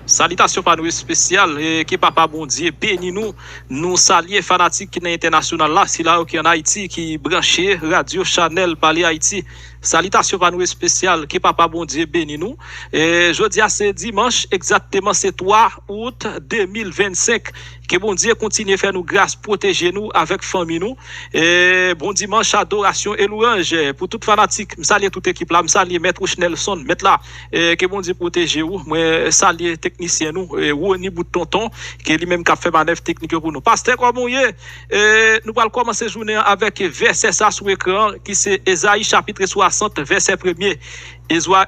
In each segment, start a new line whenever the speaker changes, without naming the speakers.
Salutations par nous spéciales et que papa bon Dieu béni nous saluer fanatiques qui est international là si là qui en Haïti qui branché radio Chanel parler Haïti. Salutations par nous spéciales que papa bon Dieu béni nous et jeudi à c'est dimanche exactement c'est 3 août 2025 que bon Dieu continue à faire nous grâce protéger nous avec famille nous et bon dimanche adoration et louange pour toute fanatique me saluer toute équipe là me saluer maître Nelson mettre là que bon Dieu protéger vous moi saluer technicien nous Roni Boutonton qui lui-même qui a fait manœuvre technique pour nous. Pasteur comme nous allons commencer journée avec verset ça sur écran qui c'est Ésaïe chapitre 60 verset 1er.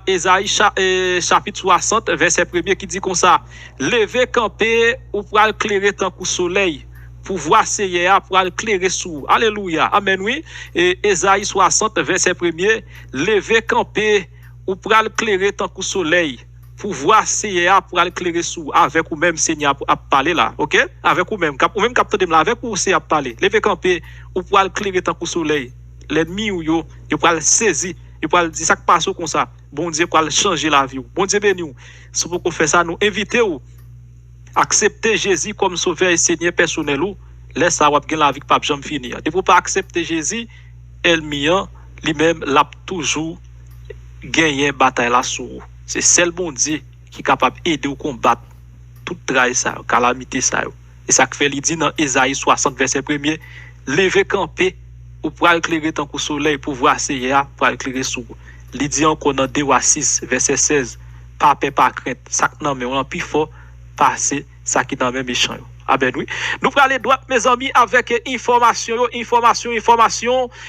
Ésaïe chapitre 60 verset 1er qui dit comme ça: levez camper ou pour éclairer tant que soleil pour voir seyea pour éclairer sous. Alléluia. Amen oui. Et Ésaïe 60 verset 1er, levez camper ou pour éclairer tant que soleil pour voir CA pour éclairer sous avec ou même Seigneur à parler là, OK? Avec ou même capteur là avec ou c'est à parler. Lever camper ou pour éclairer tant que soleil. L'ennemi ou yo pour saisir, il pour dire ça passe comme ça. Bon Dieu pour changer la vie. Bon Dieu béni ou. Si pour qu'on fait ça nous inviter ou accepter Jésus comme sauveur et Seigneur personnel ou laisse ça ou la vie pas jamais finir. De pour pas accepter Jésus, elle lui-même l'a toujours gagné bataille là sur. C'est seul bon Dieu qui est capable d'aider ou combattre toute trahi ça, calamité ça. Et ça que fait il dit dans Ésaïe 60 verset 1er, lever camper ou pour éclairer tant que soleil pour voir CA pour éclairer sous. Il dit encore dans 2 à 6 verset 16, pas peur pas crainte, ça non mais on plus fort passer ça qui dans même méchant. Ah ben oui. Nous allons aller droit mes amis avec information.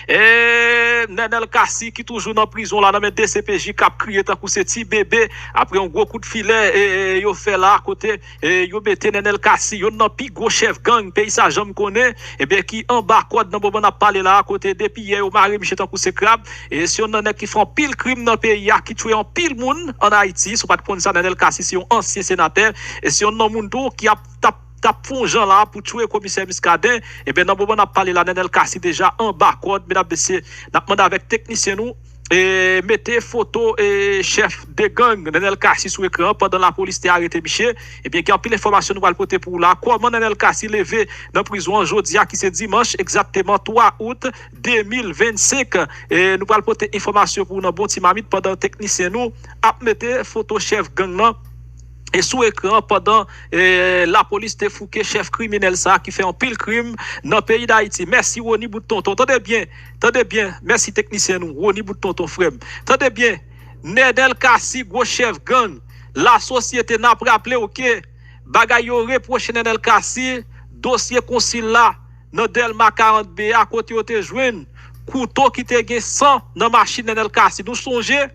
Et Nenel Kassi qui toujours dans prison là dans mes DCPJ qui a crié tant que c'est petit bébé après un gros coup de filet et yo fait là à côté et yo mette Nenel Kassi yo nan pi gros chef gang pays ça j'aime connaît et bien qui en bas code dans bon a parlé là à côté depuis hier au mari Michel tant que c'est crabe et si on en qui font pile crime dans pays qui tue en pile monde en Haïti so pas de ça Nenel Kassi c'est un ancien sénateur et si on non monde qui a tap font gens là pour tuer commissaire Muscadin et ben dans moment on a parlé là Nenel Kassi déjà en bas code mesdames messieurs n'a demandé avec technicien nous et mettez photo et chef de gang Nenel Kassi sur écran pendant la police t'a arrêté Michel et bien qui a pile information nous va le porter pour là comment Nenel Kassi levé dans prison aujourd'hui qui c'est dimanche exactement 3 août 2025 et nous va le porter information pour nous bon petit mamite pendant technicien nous a mettre photo chef gang là et sous écran pendant la police te fouqué chef criminel ça qui fait un pile crime dans le pays d'Haïti. Merci Roni Boutonton. Tendez bien. Merci technicien nous Roni Boutonton frère. Tendez bien. Nenel Kassi gros chef gang. La société n'a pas rappelé OK. Bagay yo reproché Nenel Kassi dossier consil là dans Delma 40B à côté yo te joine couteau qui te gen 100 dans machine Nenel Kassi. Nous songez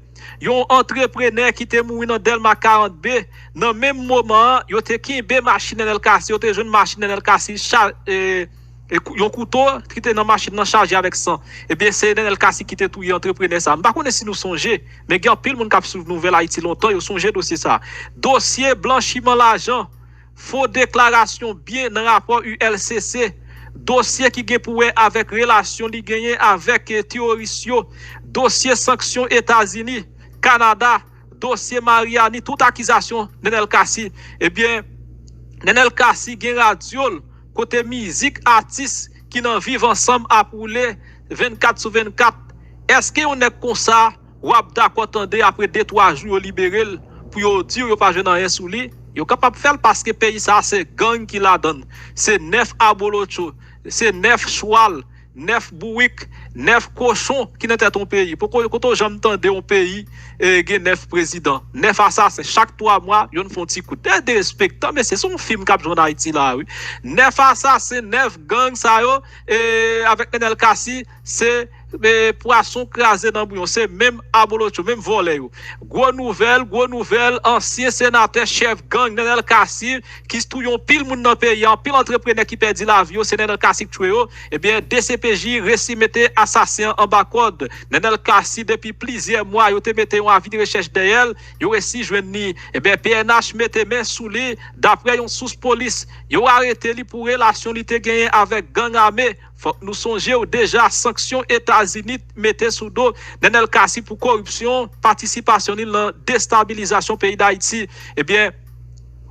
yon entrepreneur qui te mouri dans Delma 40B dans même moment yo te kimbe machine Nenel Kassi yo te jeune machine Nenel Kassi yon couteau qui te dans machine nan chargé avec 100 et bien c'est Nenel Kassi qui te touye entrepreneur ça pas connait si nous songer mais gen pile monde qui suivre nouvelle Haïti longtemps yo songer dossier ça dossier blanchiment l'argent faux déclaration bien dans rapport ULCC dossier qui gen pour avec relation li gagné avec terroriste dossier sanction États-Unis Canada, dossier Mariani, toute accusation Nenel Kassi. Eh bien, Nenel Kassi gen radio côté musique artiste qui n'en vivent ensemble à pouler 24 sur 24. Est-ce que on est comme ça ou d'accord tendez après 2-3 jours libéré pour yo dire yo pas jeune rien sous lui, yo capable faire parce que pays ça c'est gang qui la donne. C'est 9 abolocho, c'est 9 choual, 9 bouik, 9 cochons qui n'étaient ton pays. Pourquoi quand j'aime tendre un pays et 9 présidents, 9 assassins chaque 3 mois, ils font petit coup de respectant mais c'est son film cap en Haïti là oui. 9 assassins, 9 gangs ça yo et avec Nenel Kassi, c'est poisson crasé dans bouillon, c'est même abolocho, même volé yo. Gros nouvelle, ancien sénateur chef gang Nenel Kassi qui se touyon pile moun dans pays, en pile entrepreneur qui perdit la vie, c'est Nenel Kassi qui tué yo. Et bien DCPJ récit mettait assassin en bas code. Nenel Kassi depuis plusieurs mois, yo te mettait un avis de recherche derrière, yo récit joindre ni. Et bien PNH mettait main sous lui d'après une source police, yo arrêté li pour relation li te gagné avec gang armé. Faut nous songer déjà sanction États-Unis mettait sous dos Nenel Kassi pour corruption, participation dans déstabilisation pays d'Haïti. Eh bien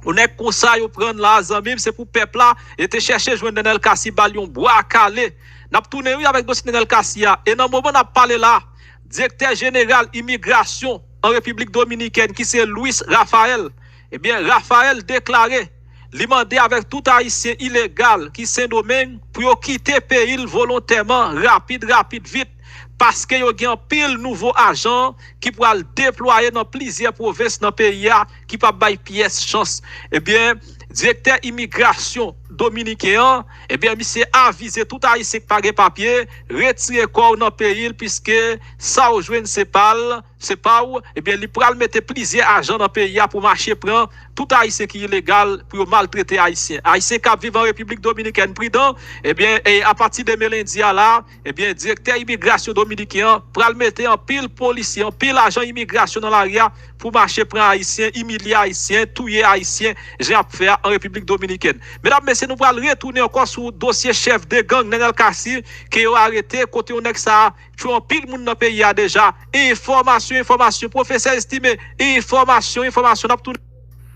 On est comme ça, yo prendre là, zambim, c'est pour peuple là, et te chercher joindre Nenel Kassi, balion bois calé. N'a tourné avec dossier Nenel Kassi, et dans le moment, on a parlé là, directeur général immigration en République Dominicaine, qui c'est Louis Raphaël. Eh bien, Raphaël déclaré, demandé avec tout haïtien illégal qui Saint-Domingue pour quitter le pays volontairement, rapide, vite. Parce que y a un pile nouveau agent qui pourra le déployer dans plusieurs provinces dans le pays qui pas bailler pièce chance. Eh bien, directeur immigration dominicain, eh bien, monsieur avisé tout haïtien qui pas de papier, retirer corps dans le pays puisque ça au joindre c'est pas où, eh bien, il pourra mettre plusieurs agents dans le pays pour marcher prendre tout haïtien qui est illégal pour maltraiter haïtien. Haïtien qui vivent en République Dominicaine prudent, eh bien, et à partir de lundi là, eh bien, directeur immigration dominicain pour mettre en pile policier, en pile agent immigration dans l'area pour marcher prendre haïtien, humilier haïtien, tuer haïtien, j'ai affaire en République Dominicaine. Mesdames, messieurs, nous allons retourner encore sur le dossier chef de gang Nenel Kassi qui a arrêté côté on est ça, tu en pile monde dans le pays déjà. Information, professeur estimé, information, n'a tout.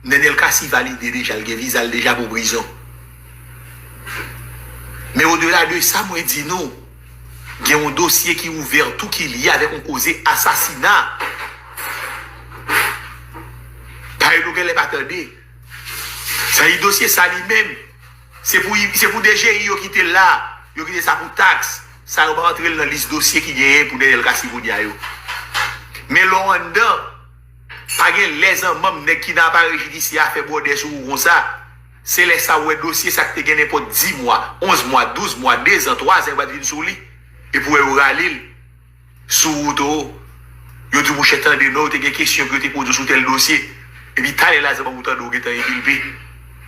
Nenel Kassi valide déjà le visa déjà pour prison. Mais au-delà de ça, moi dis non. Il y a un dossier qui est ouvert tout qui est lié avec un causé assassinat. Par exemple, elle pas attendé. Ça y dossier ça lui-même. C'est pour des GI qui étaient là, qui étaient ça pour taxe. Ça va rentrer dans la liste dossier qui est pour Nenel Kassi pour dire. Mais là dedans, pas les hommes qui n'a pas judiciaire fait border sur comme ça. C'est les ça ouais dossier ça qui te gagné pour 10 mois, 11 mois, 12 mois, 2 ans, 3 ans va venir sur lui et pour râler sous to yo dit boucher tant de notes des questions que tu poses sur tel dossier et puis t'allais là ça va mouton do t'es inculpé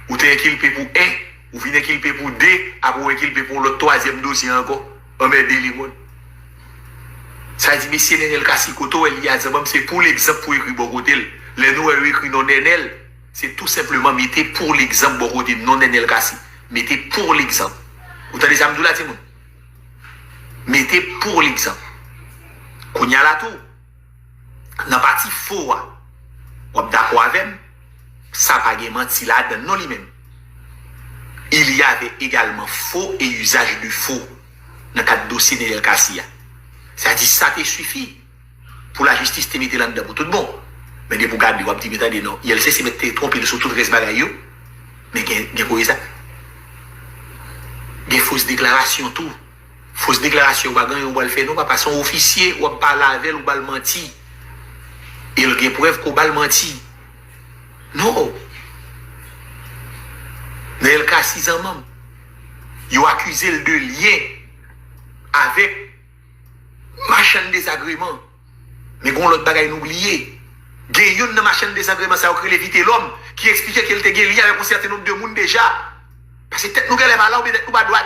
ou t'es inculpé pour un ou vient inculpé pour deux après inculpé pour le troisième dossier encore on met des limons. Ça dit monsieur Nenel Kassi Koto il y a c'est pour l'exemple pour écrire bon côté les nous écrit non Nenel c'est tout simplement mettez pour l'exemple bon côté non Nenel Kassi mettez pour l'exemple vous entendez ça me là tout mettez pour l'exemple qu'on y a là tout dans partie faux on d'accord avec ça pas menti là dans non lui-même il y avait également faux et usage de faux dans cadre dossier Nenel Kassi. Ça dit ça te suffit pour la justice te mettre là-dedans pour tout le monde. Mais de pour garder, vous dire attendez non, il sait se mettre tromper sur tout le reste bagaille mais il quoi ça? Des fausses déclarations tout. Fausse déclaration pas gagner on va le faire non pas son officier ou pas laver ou pas le mentir. Il y a preuve qu'on va le mentir. Non. Nenel Kassi en même. Il a accusé de lien avec machin de désagrément. Mais qu'on l'autre bagaille n'oublier. Il y a une machin de désagrément, ça a créé l'éviter l'homme qui expliquait qu'il était lié avec un certain nombre de monde déjà. Parce que peut-être nous allons là ou peut-être nous pas droite.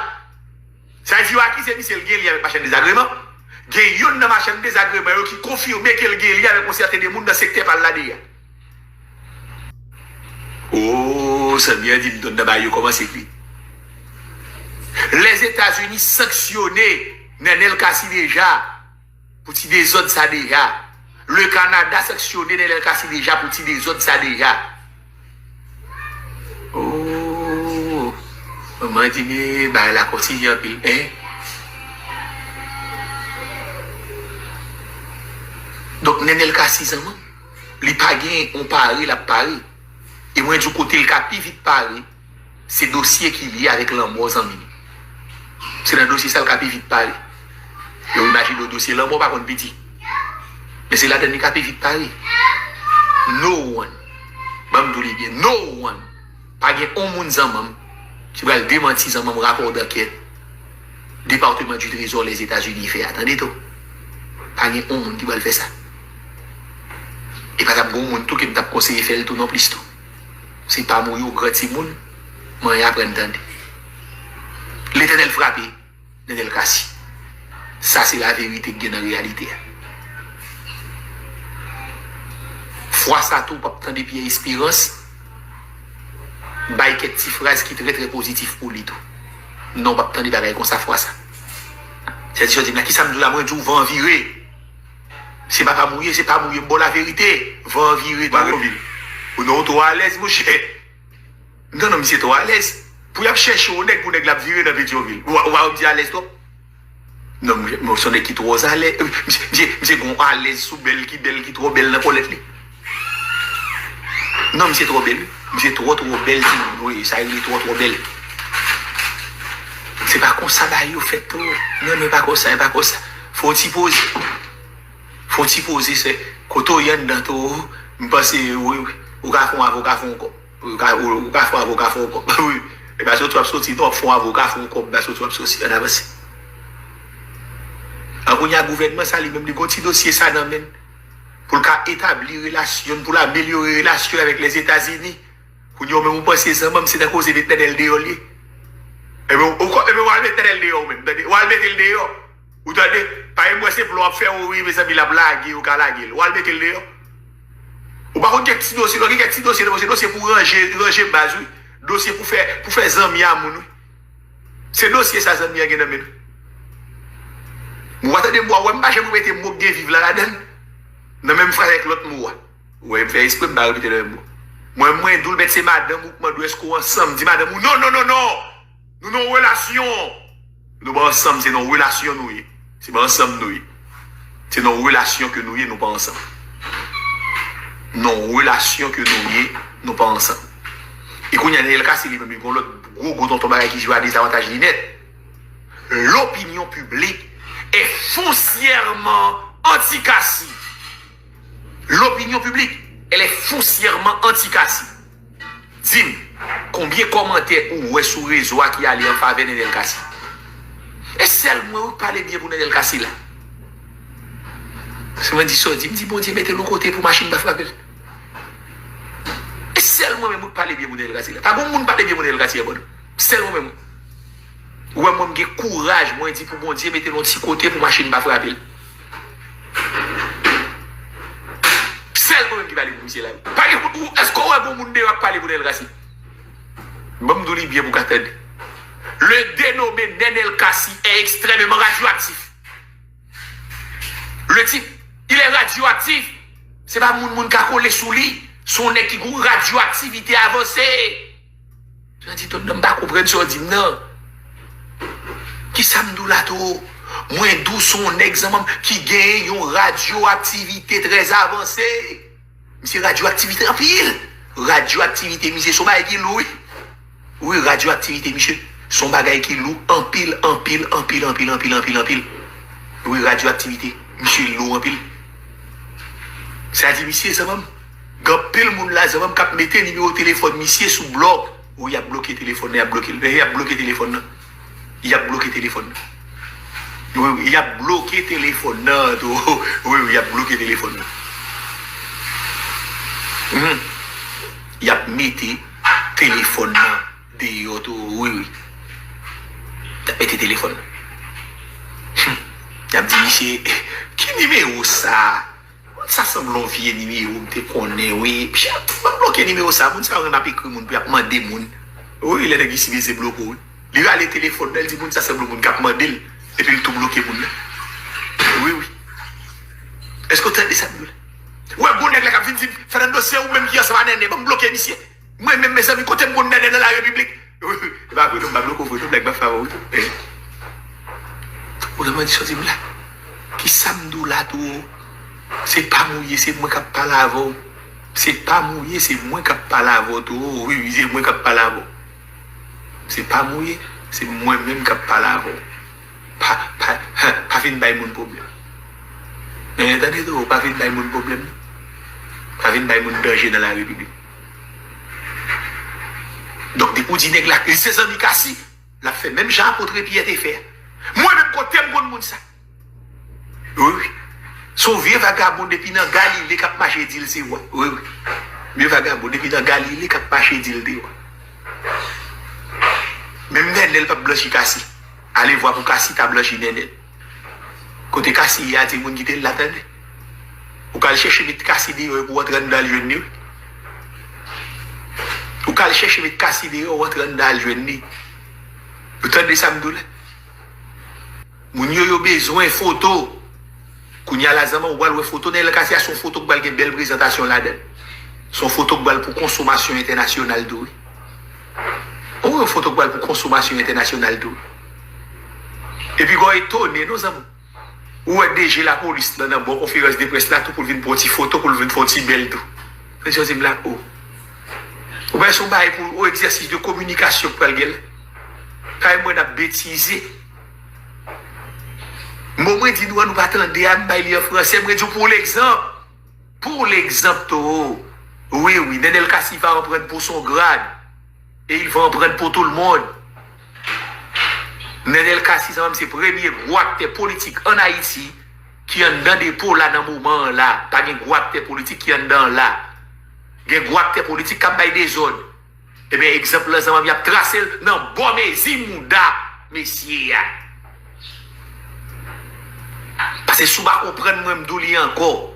Ça veut dire qui c'est monsieur le lié avec machin de désagrément. Il y a une machin de désagrément qui confirme qu'il est lié avec un certain nombre de monde dans le secteur par là déjà. Oh, ça vient dit me donne comment c'est écrit. Les États-Unis sanctionnaient Nenel Kassi déjà pour tirer des autres ça déjà. Le Canada sanctionné Nenel Kassi déjà pour tirer des autres ça déjà. Oh, maman dit mais bah la continue un peu hein. Donc Nenel Kassi ça il pas gain on pari la pari et moi du côté le cap vite pari c'est dossier qui lié avec l'amour en mini. C'est un dossier ça le cap vite pari. Yo imagine le dossier l'amour pas contre petit. Mais c'est la dernière cap vite pari. No one. Bam dou bien no one. Pas gain on moun zanmam qui va le démentir zanmam rapport d'enquête. Département du Trésor les États-Unis fait attendez tout. Pas gain on moun qui va le faire ça. Et pas bon moun tout qui me t'a conseillé faire tout non plus tout. C'est pas mon yo grand petit moun. Moi y apprendre entendre. L'Éternel frappé Nenel Kassi. Ça c'est la vérité qui est dans la réalité. Fois ça tout pas tant de pieds espérance. Bail quelques petites phrases qui est très très positif pour lui tout. Non pas tant de bagaille comme ça fois ça. C'est dire là qui ça me dit la moi du vent virer. C'est pas mouiller, c'est pas mouiller bon la vérité. Vent virer dans le ville. Ou non toi à l'aise mon cher. Non, non, monsieur, trop à l'aise. Pour y chercher au nègre pour nègre la virer dans Pétionville. Ou va me dire à l'aise, toi? Non, moi, son nègre qui trop à l'aise. Monsieur, bon, à l'aise, sous belle, qui trop belle dans Paulette. Non, monsieur, trop belle. Monsieur, trop belle. Oui, ça, il est trop belle. C'est pas comme ça, bah, il fait tout. Non, mais pas comme ça, pas comme ça. Faut t'y poser. Faut t'y poser, c'est. Quand il y a dans tout, je pense que oui, ou qu'à fond avocat fond quoi. Ou qu'à fond avocat fond quoi. Oui. Et bien, si tu as sorti, tu as fond avocat fond quoi. Ben, si tu as sorti, on avance. Alors, il y a un gouvernement, ça lui-même, il continue dossier ça dans même. Pour établir relation, pour améliorer relation avec les États-Unis. Pour nous, même, on pense que ça, même, c'est à cause de l'éternel dehors. Et bien, on va mettre l'éternel dehors même. On va mettre le dehors. Vous entendez? Par exemple, c'est pour faire oui, mais ça, il a blagué ou calagé. On va mettre le dehors. Ou par contre, il y a un petit dossier pour ranger base, dossier pour faire zami à moun. C'est dossier ça zami à gagner. Moi, attendez, moi, je ne vais pas mettre mon bien vivre là-dedans. Non, même frère avec l'autre mot. Ouais, je fais exprès de me répéter le mot. Moi, je dois mettre madame ou je dois être ensemble. Dis madame, non. Nous avons une relation. Nous sommes ensemble, c'est nos relations, nous. C'est pas ensemble, nous. C'est nos relations que nous, nous pas ensemble. Nos relations que nous pas ensemble. Et quand il y a le cas, c'est l'autre gros tonton bagay qui joue à des avantages linéaires. L'opinion publique est foncièrement anti-Kassi. L'opinion publique, elle est foncièrement anti-Kassi. Dis-moi, combien de commentaires ou sur le réseau qui allait en faveur de Nenel Kassi? Et seulement vous parlez bien pour Nenel Kassi là. Si je dis ça, je dis bon Dieu, mettez-le côté pour machine de frapper. Et seulement même vous parlez bien pour Nenel Kassi là. Pas bon monde parler bien pour Nenel Kassi là. Seulement même. Ouais, moi j'ai courage, moi je dis pour bon Dieu, mettez-le petit côté pour machine de frapper. Seulement même qui parle pour monsieur là. Est-ce qu'on a bon monde qui parler pour Nenel Kassi? Bon, je dis bien pour qu'attendre. Le dénommé Nenel Kassi est extrêmement radioactif. Le type, il est radioactif. C'est pas moun qui a collé sous lui. Son nez qui a une radioactivité avancée. Je dis, tu ne peux pas comprendre ça. Je dis, non. Qui ça me dit là tout? Moi, d'où son exemple qui gagne une radioactivité très avancée. C'est radioactivité en pile. Radioactivité, monsieur, son bagage qui loue. Oui, radioactivité, monsieur. Son bagage qui loue en pile. Oui, radioactivité. Monsieur loue en pile. Ça dit, monsieur, ça va. Quand pile monde là, ça va me mettre le numéro de téléphone, monsieur, sous bloc. Oui, il a bloqué le téléphone, il a bloqué le téléphone. Oui, il a bloqué le téléphone. Oui, il a bloqué le téléphone. Il a mis le téléphone de auto. Oui. Il a mis le téléphone. Il a dit, monsieur, qui numéro ça? Ça semble un vieux numéro, tu connais, oui. Je vais bloquer le numéro ça, ça va pas écrire, puis demander moun. Oui, il est ici, c'est bloqué. Il va aller téléphone, il dit, ça semble moun, cap mandel, et puis il tout bloqué moun. Oui. Est-ce que tu as dit ça? Ouais, bon, nèg la cap vinn faire un dossier ou même qui a ça va nèg, pas bloquer monsieur. Moi même mes amis côté mon nèg dans la République. Oui, va bloquer, nèg ba favori. On demande ça dit là. Qui samdou là tout? C'est pas mouillé, c'est moi qui parle avant. C'est pas mouillé, c'est moi qui parle avant. Oui, c'est moi qui parle avant. C'est pas mouillé, c'est moi-même qui parle avant. Pas fin de mon problème. Attendez, pas fin de mon problème. Pas fin de mon danger dans la République. Donc, des coups d'inègres là, c'est un Kassi, l'a fait même Jean contre Pierre et faire. Moi-même, quand t'aimes bon monde ça. Oui. Son vieux vagabond depuis dans Galilée qui a marché d'île, c'est vrai. Oui. Vieux vagabond depuis dans Galilée qui a marché d'île, c'est vrai. Même Nenel pas blanchi Kassi. Allez voir pour Kassi, t'as blanchi Nenel. Côté Kassi, il y a des gens qui étaient là. Ou quand chercher mettre Kassi pour entrer dans le jeune. Ou quand chercher mettre Kassi pour entrer dans le jeune. Vous entendez ça, m'doule? Moun yo besoin de photos. Kounya la zaman ou wale photo Nenel Kassi a son photo qui a une belle présentation là-dedans. Son photo qui pour consommation internationale d'où. On a une photo pour consommation internationale tout. Et puis, quand on est étonné, nous avons. Ou est déjà la police dans une bonne conférence de presse là, tout pour venir pour une photo, pour venir pour une belle tout. C'est ce que là. Ou bien, son bail pour exercice de communication pour le gars. Quand on a bêtisé. Moi, je dis, nous pas attendre à me en français. Je dis, pour l'exemple, oui, Nenel Kassi va en prendre pour son grade. Et il va en prendre pour tout le monde. Nenel Kassi, c'est le premier gros acteur politique en Haïti qui est dans des pots là, dans ce moment-là. Pas de gros acteur politique qui est dans là. Il y a un gros acteur politique qui a des zones. Eh bien, exemple, là, il a tracé dans bon Zimouda, messieurs. Parce que si vous comprenez même d'où il y a encore,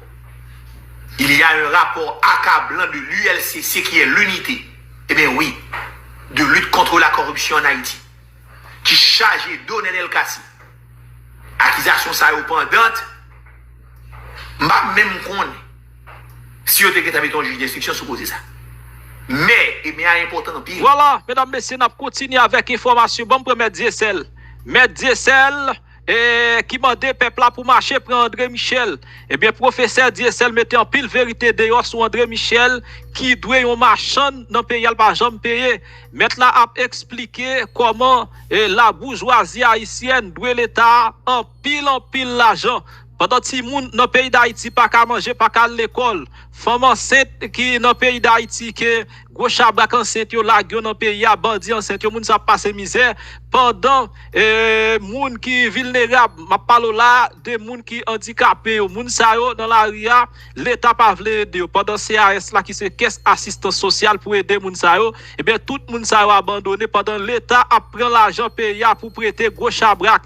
il y a un rapport accablant de l'ULCC qui est l'unité. Eh bien oui, de lutte contre la corruption en Haïti. Qui charge de Nenel Kassi. Accusation ça est pendante. Même qu'on si vous avez un juge d'instruction, supposez ça. Mais, il y a un important pire.
Voilà, mesdames, messieurs, nous continuons avec information. Bon, pour mettre Diesel. Mettre Diesel. Qui m'a dit peuple là pour marcher pour André Michel. Eh bien, professeur Diesel mettait en pile vérité dehors sur André Michel qui doit un marchand dans le pays, il pas jamais payé. Maintenant, a expliqué comment la bourgeoisie haïtienne doit l'État en pile l'argent. Pendant que moun dans le pays d'Haïti pas qu'à manger, pas qu'à l'école. Femme enceinte qui dans le pays d'Haïti que gros chabrak enceinte yo la dans le pays a bandi enceinte yo moun ça passe misère pendant moun qui vulnérable m'a parle là de moun qui handicapé moun ça yo dans la ria l'état pas vle aider pendant CAS là qui c'est caisse assistance sociale pour aider moun ça yo et bien tout moun ça yo abandonné pendant l'état a prend l'argent payé pour prêter gros chabrak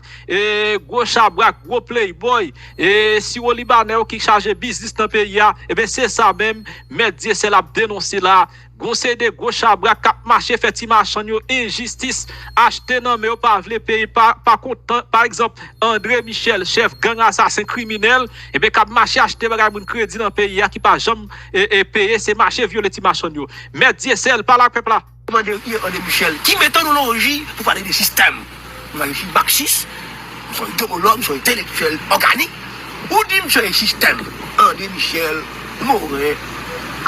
gros playboy et si au Libanais qui charge business dans le pays et bien c'est ça même mais Dieu c'est la dénoncer là conseil de gros chabra cap marché fait ti marchand yo injustice acheter non mais pas vle payer pas content par exemple André Michel chef gang assassin criminel et ben cap marché acheter bagay moun crédit dans pays qui pas jamais payer c'est marché violer ti marchand yo mais Diesel par la peuple là
André Michel qui met en logique pour parler des systèmes on va ici marxiste sont idéologue sont intellectuel organique ou dit monsieur système André Michel Morin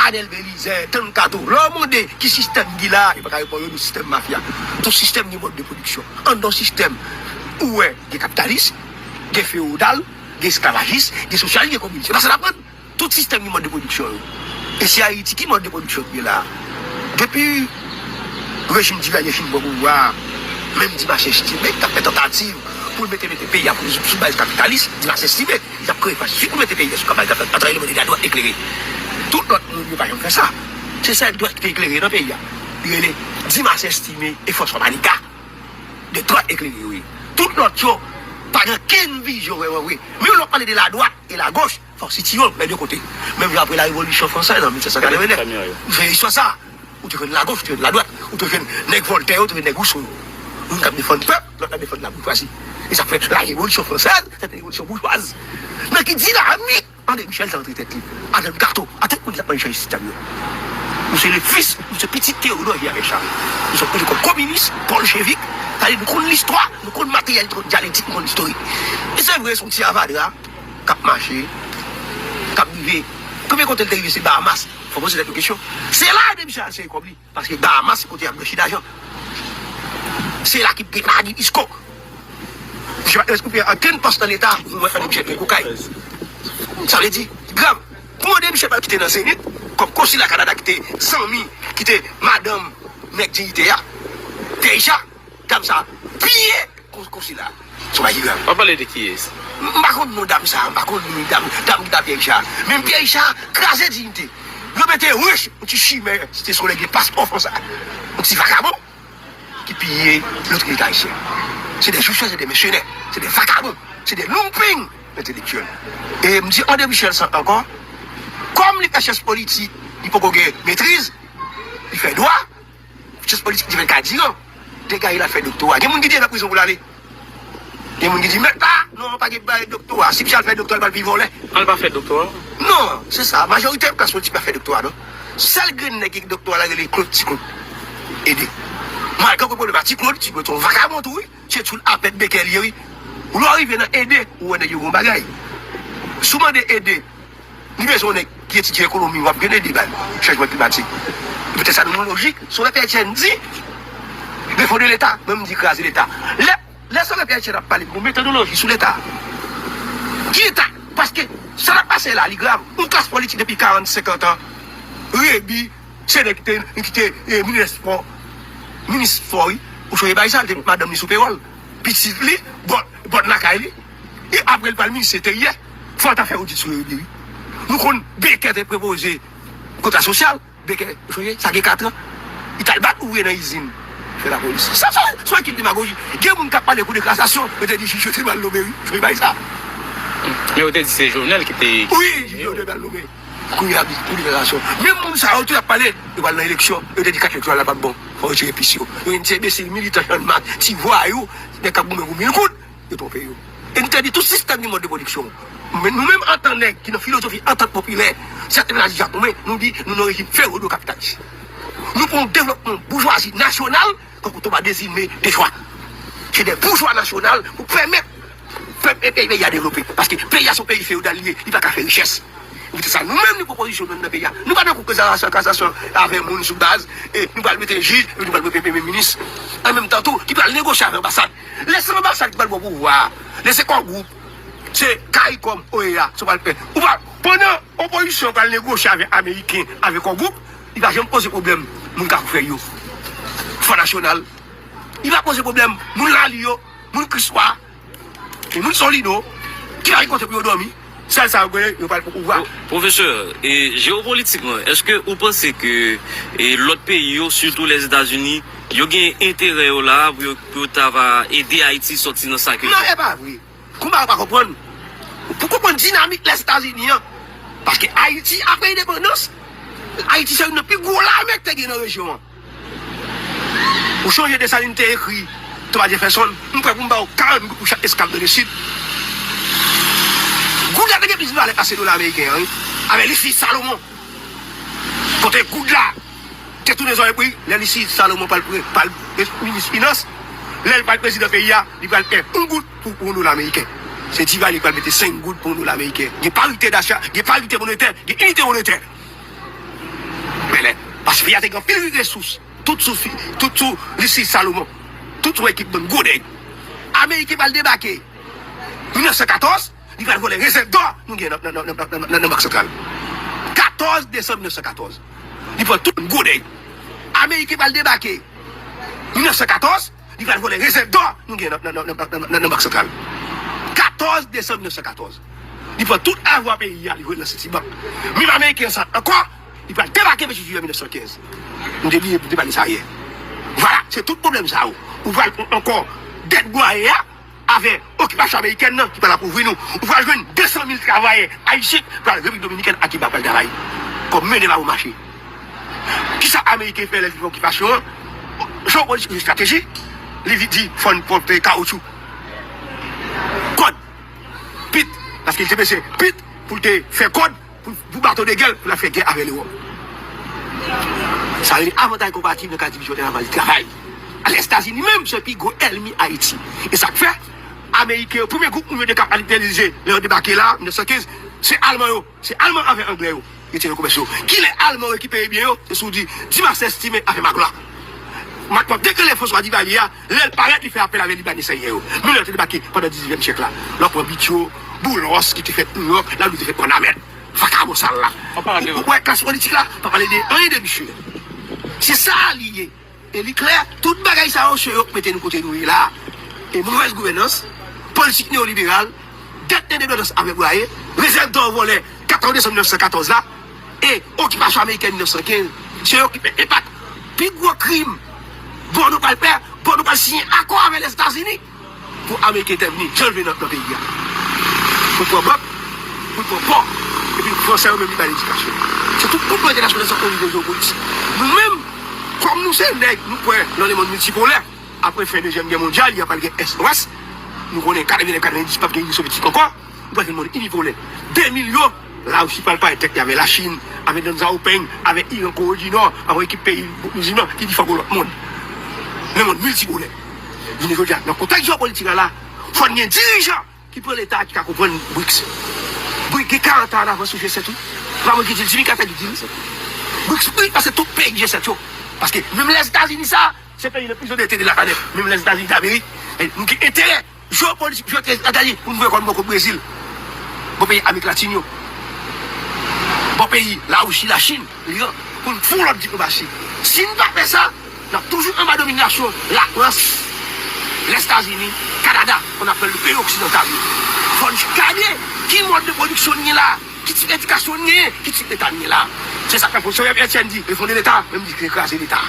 Adel Belize, Tankato, l'homme qui système dit là, il va pas répondre au système mafia. Tout système de mode de production. Un dans système où est des capitalistes, des féodales, des esclavagistes, des socialistes, des communistes. Parce que ça prend tout système de mode de production. Et c'est Haïti qui mode de production qui est là. Depuis le régime d'Ivoire, film pour pouvoir, même Dimanche estimé, qui a fait tentative pour mettre les pays sous base capitaliste, Dimanche estimé, il a créé pacifique pour mettre les pays sous base capitaliste, à travers le modèle éclairé. Tout notre monde ne va pas faire ça. C'est ça qui doit être éclairé dans le pays. Il est Dimanche estimé et force manica de droite éclairée. Oui. Tout notre chose, pas aucune vision. Oui. Mais on parle de la droite et la gauche, force situation, mais de côté. Même après la Révolution française en 1789, c'est soit ça. Ou tu fais de la gauche, ou tu fais de la droite, ou tu fais de Voltaire, ou tu fais de Rousseau. Nous avons défendu le peuple, nous avons défendu la bourgeoisie. Et ça fait la Révolution française, c'est une révolution bourgeoise. Mais qui dit la ami, André Michel, c'est entre tête libre. Adam Carto, à tête, on n'a pas changé le système. Nous sommes les fils, nous sommes petits Théodore et Richard. Nous sommes comme communistes, bolcheviques, c'est-à-dire nous connaissons l'histoire, nous connaissons le matériel dialectique, nous connaissons l'histoire. Et c'est vrai, son petit avadra, cap marché, cap vivé. Combien quand elle est arrivée, c'est Bahamas? Il faut poser la question. C'est là, André Michel, c'est comme lui. Parce que Bahamas, c'est côté blanchi d'argent. C'est là qu'il a dit Isco. Je vais expliquer à quel poste dans l'État, vous voyez André Michel Koukaï. Ça veut dire, grave, pour André Michel qui était dans le Sénat, comme consulat Canada qui était 100 000, qui était Madame Nekditea, déjà, comme ça, pillé consulat. On
va parler de qui est-ce?
Je ne sais pas dame ça, je ne sais pas dame qui t'a Pierre Richard. Même Pierre Richard, crasé dignité. Je mettais riche, un petit chimère, c'était sur les passeports français. Un petit vagabond qui pillait l'autre État haïtien. C'est des chouchons, c'est des missionnaires, c'est des vagabonds, c'est des lumpings intellectuels. Et je me dis, André Michel, encore, comme les chefs politiques, il faut qu'on maîtrise, il fait droit, les chefs politiques, il fait 4 ans, des gars, il a fait doctorat. Il y a des gens qui disent la prison pour l'aller. Il y a des gens qui disent, mais pas, non, pas de doctorat. Si Michel fait doctorat, il va vivre voler.
On va faire doctorat?
Non, c'est ça. La majorité des personnes qui ont fait doctorat, non. Seul grain qui doctorat, là, il est Claude Ticou. Aidé. Moi, quand on problématique, tu peux ton vagabond, oui, c'est tout à peine de quel oui. Ou l'arrive à aider, ou on est un bagage. Souvent d'aider, nous besoin qui étudie l'économie, on va gagner des balles, changement climatique. Peut-être ça nous logique, sur la personne dit, il faut de l'État, même dit craser l'État. Laissons la personne parler, pour méthodologie sur l'État. Qui est l'État? Parce que ça n'a pas passé là, les grave. Une classe politique depuis 40-50 ans. Rébi, c'est qui était ministre fort, ou je sais pas, madame ni supérieure. Petit li, bon nakay et après le ministre c'était hier. Faut faire audit sur Rébi. Nous connaissons Béquet est proposé quota social, Béquet, ça fait 4 ans. Il t'a battu ou dans l'usine. Fait la police. Ça, soit qu'il démagogie. Il y a des gens qui parlent de déclassation, peut-être dit je suis mal nommé, je sais pas ça.
Mais au début, c'est Jovenel qui était.
Oui, je suis mal nommé. Pour déclaration. Même si ça a parlé, il va dans l'élection, il a dit que l'élection n'est pas bon. Il faut retirer piscine. Il y a une TBC militant, si vous voyez, il y a un peu de coups, il faut payer. Et nous avons dit tout système du mode de production. Mais nous-mêmes, en tant que nos philosophie, en tant que populaire, certains japonais nous disent nous n'aurions fait au capitaliste. Nous pour un développement bourgeoisie nationale, quand on va désigner des choix. C'est des bourgeois nationaux pour permettre le pays à développer. Parce que le pays a son pays féodal, il ne va pas faire richesse. C'est ça, nous-mêmes, nous propositions dans le pays. Nous ne pouvons pas faire cassation avec les gens sous base, et nous allons mettre un juge, nous allons mettre un premier ministre. En même temps, qui va négocier avec l'ambassade. Laissez l'ambassade qui va le pouvoir. Laissez quoi groupe? C'est CARICOM, OEA, ça va le faire. Pendant l'opposition va négocier avec les Américains, avec un groupe, il va jamais poser problème. Mon cas fait yo. Fonds national. Il va poser problème. Mon lalio, mon crissoir, et mon solido, qui va rencontrer pour dormir. Ça, il va le pouvoir.
Professeur, et géopolitiquement, est-ce que vous pensez que l'autre pays, surtout les États-Unis, ils ont intérêt là pour aider Haïti à sortir dans sa crise?
Non, c'est pas vrai. Comment on va comprendre? Pour comprendre la dynamique des États-Unis, parce que Haïti, après l'indépendance, Haïti, c'est une plus grosse armée qui est dans la région. Pour changer de saline, c'est écrit. Tu vas dire, nous pouvons faire 40 pour chaque escale de l'Est. Goudla de plus va passer de l'Américain, avec les fils Salomon. Côté Goudla, c'est tous les ans, les fils Salomon par le ministre Finance, le président pays, il va faire un goutte pour nous l'Américain. C'est Diva, il va mettre 5 gouttes pour nous l'Américain. Il n'y a pas parité d'achat, il n'y a pas parité monétaire, il y a unité monétaire. Parce qu'il y a des ressources, toutes sous les fils Salomon, toute l'équipe de Goudé. L'Américain va le débarquer. 1914, il va voler les réserves d'or, nous gagnons dans la Banque centrale. 14 décembre 1914. Il faut tout Goudé. L'Américain va le débarquer. 1914, il va voler les réserves d'or, nous gagnons dans la Banque centrale. 14 décembre 1914. Il faut tout avoir pays à l'île de Citibank. Mais l'Américain, encore, il va débarquer le juillet 1915. Nous devons débarquer ça hier. Voilà, c'est tout le problème ça. On va encore d'être goyé avec l'occupation américaine qui va la couvrir nous. On va jouer 200 000 travailleurs haïtiens pour la République dominicaine à qui va pas le travail. Comme mener au marché. Qui ça américain fait l'occupation? Géopolitique une stratégie. Les dit font porter caoutchouc. Code. Pit. Parce qu'il te met pit pour te faire code pour battre des gueules pour la faire guerre avec l'Europe. Ça a un avantage compatible dans la division de la travail. À les États-Unis, même ce pays ennemi Haïti. Et ça fait, Américains, le premier groupe de capitaliser, leur débarqué là, en 1915, c'est Allemand. C'est Allemand avec Anglais. Qui est le commerciaux. Qui est Allemand qui paye bien, c'est sous dit, dimanche estimé avec Magla. Maintenant, dès que les forces sont divaliées, l'aile paraît, il fait appel avec les Libanais. Nous, nous avons débarqué pendant le 19e siècle là. Là, pour Bicho, Boulos, qui te fait New York, là, nous te fait Panamène. Fakamo ça là. Ouais, classe politique là, pas parler de rien de Bicho. C'est ça lié. Et l'éclair, toute bagaille ça au cheveux, mettez-nous côté nous là. Et mauvaise gouvernance, politique néolibérale, dette d'indépendance avec vous, réserve d'or volé 14 décembre 1914 là, et occupation américaine 1915, c'est eux qui fait impact. Puis gros crime, bon nous pas le faire, bon nous pas signer accord avec les États-Unis pour Américains intervenir, je vais dans notre pays. Pour le bloc, pour le port, et puis le français même dans l'éducation. C'est tout pour l'international sans conduire de géopolitique. Nous-mêmes, comme nous sommes, nous pouvons, dans le monde multipolaire, après la Deuxième Guerre mondiale, il n'y a pas de guerre Est-Ouest. Nous connaissons 90, pas de guerre soviétique encore. Nous pouvons faire le monde unipolaire. 2 millions, là aussi, il y avait la Chine, avec Deng Xiaoping, avec l'Iran, Corée du Nord, avec l'équipe pays musulman, qui dit qu'il faut que l'autre monde. Le monde multibolé. Je veux dire, dans le contexte géopolitique là, il faut un dirigeant qui prend l'État qui a compris BRICS. BRICS, il y a 40 ans avant sur G7. Pas moi qui dis, c'est Jimmy Carter qui dit. BRICS, oui, parce que tout pays G7. Parce que même les États-Unis, ça, c'est le pays le plus endetté de la planète. Même les États-Unis d'Amérique. Nous avons intérêt géopolitique, c'est-à-dire, pour nous voir comme le Brésil, bon pays Amérique latine, bon pays, là aussi la Chine, l'Iran, pour nous faire notre diplomatie. Si nous ne faisons pas ça, nous avons toujours en bas domination, la France, les États-Unis, Canada, on appelle le pays occidental. Il faut nous gagner qui mode de production est là, qui type d'éducation est, qui type d'État est là. C'est ça que le professeur Etienne dit, il faut l'État, même dit qu'il écrase l'État.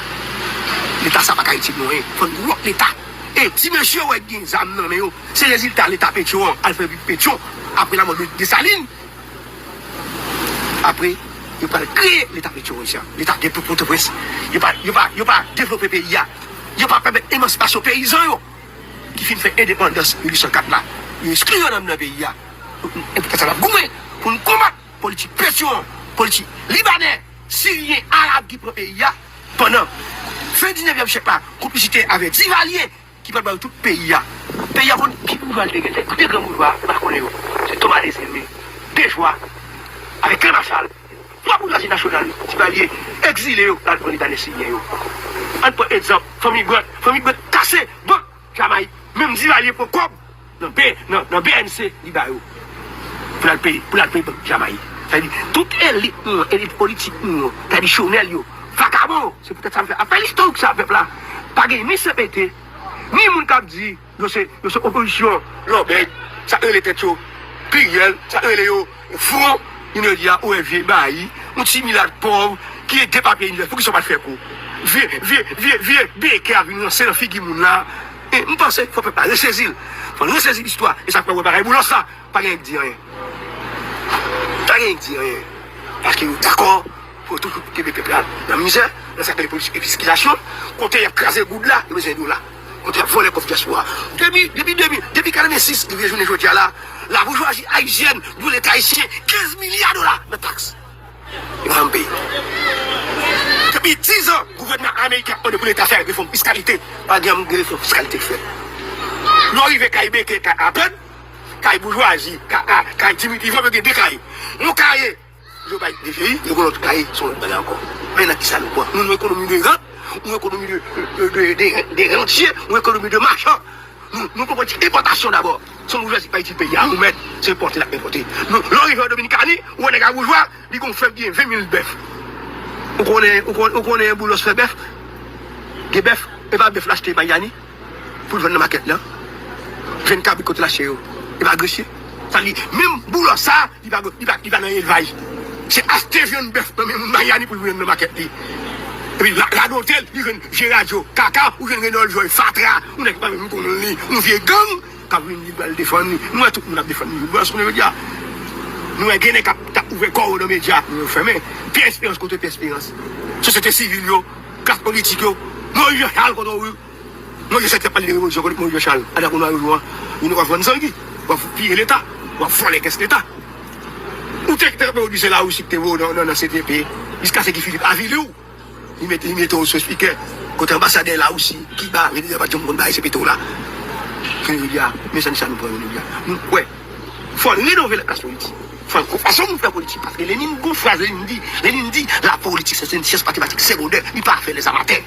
L'État, ça ne va pas être non, il faut nous l'État. Et si monsieur a des âmes, c'est les résultats de l'État Pétion, Alpha Pétion, après la mort de Saline. Après, il va créer l'État Pétion ici. L'État de Port-au-Prince. Il ne va pas développer le pays. Il ne va pas permettre l'émancipation paysan qui finit faire indépendance en 1804 là. Il exclut dans le pays. Et pour ça, va goumer pour nous combattre politique Pétion, politique libanais, syrien, arabe qui prend le pays pendant fin 19e siècle là, complicité avec Duvalier qui parle de tout le pays. Le pays qui nous va le dégager, des grands mouloirs, c'est Thomas Desailly, Desjoie, avec Clément Marshall, trois bourgeoisie nationale, Duvalier, exilé dans le État des signes. Un peu exemple, famille Gouet cassée, bon, Jamaïque, même Duvalier pour quoi dans BNC, Libayo, pour le pays, Jamaïque. C'est-à-dire, toute élite politique, c'est-à-dire, chômel, vagabond, c'est peut-être ça me fait. Après l'histoire que ça fait là, pas gagné ni CPT, ni moun kap dit, c'est opposition, l'obède, ça eux les têtes, Piriel, ça eux les front, il ne dit à OFG, Bailly, un petit milliard pauvre, qui est dépapié, il faut qu'ils ne soient pas fait pour. Vieux, béquet avec une seule fille moun là, et nous pensons qu'il faut pas ressaisir. Il faut ressaisir l'histoire, et ça peut pas boulot ça, pas rien dire rien. Pas rien dire rien. Parce que d'accord, pour tout le peuple dans la misère, dans certaines politiques fiscalisation, quand il y a crasé le goût là, il y a besoin de là. Quand il y a volé le diaspora. Depuis 1946, il y a journée aujourd'hui là, la bourgeoisie haïtienne, pour l'État haïtien, 15 milliards de dollars de taxes. Il va en payer. Depuis 10 ans, le gouvernement américain a pour l'État faire une réforme fiscalité. Pas de réforme fiscalité fait. L'arrivée Kaïbé qui est à peine, Kaï bourgeoisie, Kaï Dimitri, il faut que des cailles. Nous cailles. Je vais des pays, les autres cahiers sont là encore. Maintenant, qui ça nous quoi? Nous avons une économie de rang, une économie de rentiers, une économie de marchands. Nous avons une importation d'abord. Si nous ne pas utile pays à nous mettre, c'est importer la importer. Nous, l'arrivée en Dominicanie, où on est bourgeois, ils ont fait bien 20 000 bœufs. On connaît un boulot fait bœuf. Des bœufs, et pas bœuf l'acheter Mayani, pour le vendre dans la maquette là. 24 côté l'acheter, il va agresser. Ça dit, même boulot ça, il va dans l'élevage. C'est acheter viande bœuf dans Mayani pour venir dans la maquette. Et puis la d'hôtel, il vient Géradio, Kaka, ou vient Renault, Joy, Fatra, on n'est pas même pour nous, on vient gang, quand il va le défendre, nous tout le monde a défendu. Nous avons média. Nous avons gagné, ouvert corps dans les médias, nous avons fermé. Pierre Espérance contre Pierre Espérance. Société civile, classe politique, nous avons Charles contre eux. Nous avons cette parler de révolution contre Moïse Charles. Alors qu'on a rejoint, nous avons vendre sanguine, on va piller l'État, on va voler qu'est-ce l'État. Où t'es produit là aussi que t'es dans le CTP, jusqu'à ce qu'il Philippe a vu où il met au speaker, côté ambassadeur là aussi, qui va, il dit, pas de monde, c'est plutôt là. Je veux dire, mais ça nous prend, ouais, il faut rénover la classe politique. Il faut façon de faire politique. Parce que Lénine, Lénine dit, la politique, c'est une science mathématique secondaire, il part faire les amateurs.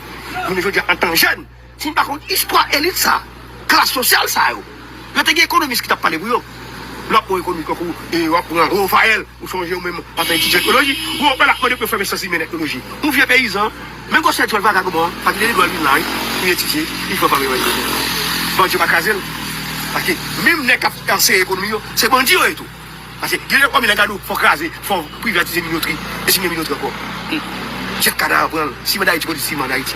Je veux dire, en tant que jeune, si par contre, histoire élite ça, classe sociale ça, il y a des économistes qui t'ont parlé pour eux. Là, pour l'économie, et pour un gros Faël, ou changer ou même à faire une technologie, ou on peut la prendre pour faire ça, c'est une technologie. On vient paysan, même quand c'est un vagabond, parce qu'il est dans le là, il est étudié, il faut pas me dire. Bon, tu vas caser, parce que même les capteurs économiques, c'est bon Dieu et tout. Parce que il y a comme il y a il faut craser, il faut privatiser minoterie, et signer minoterie encore. J'ai cadavre prendre, si madame Haïti, si madame Haïti,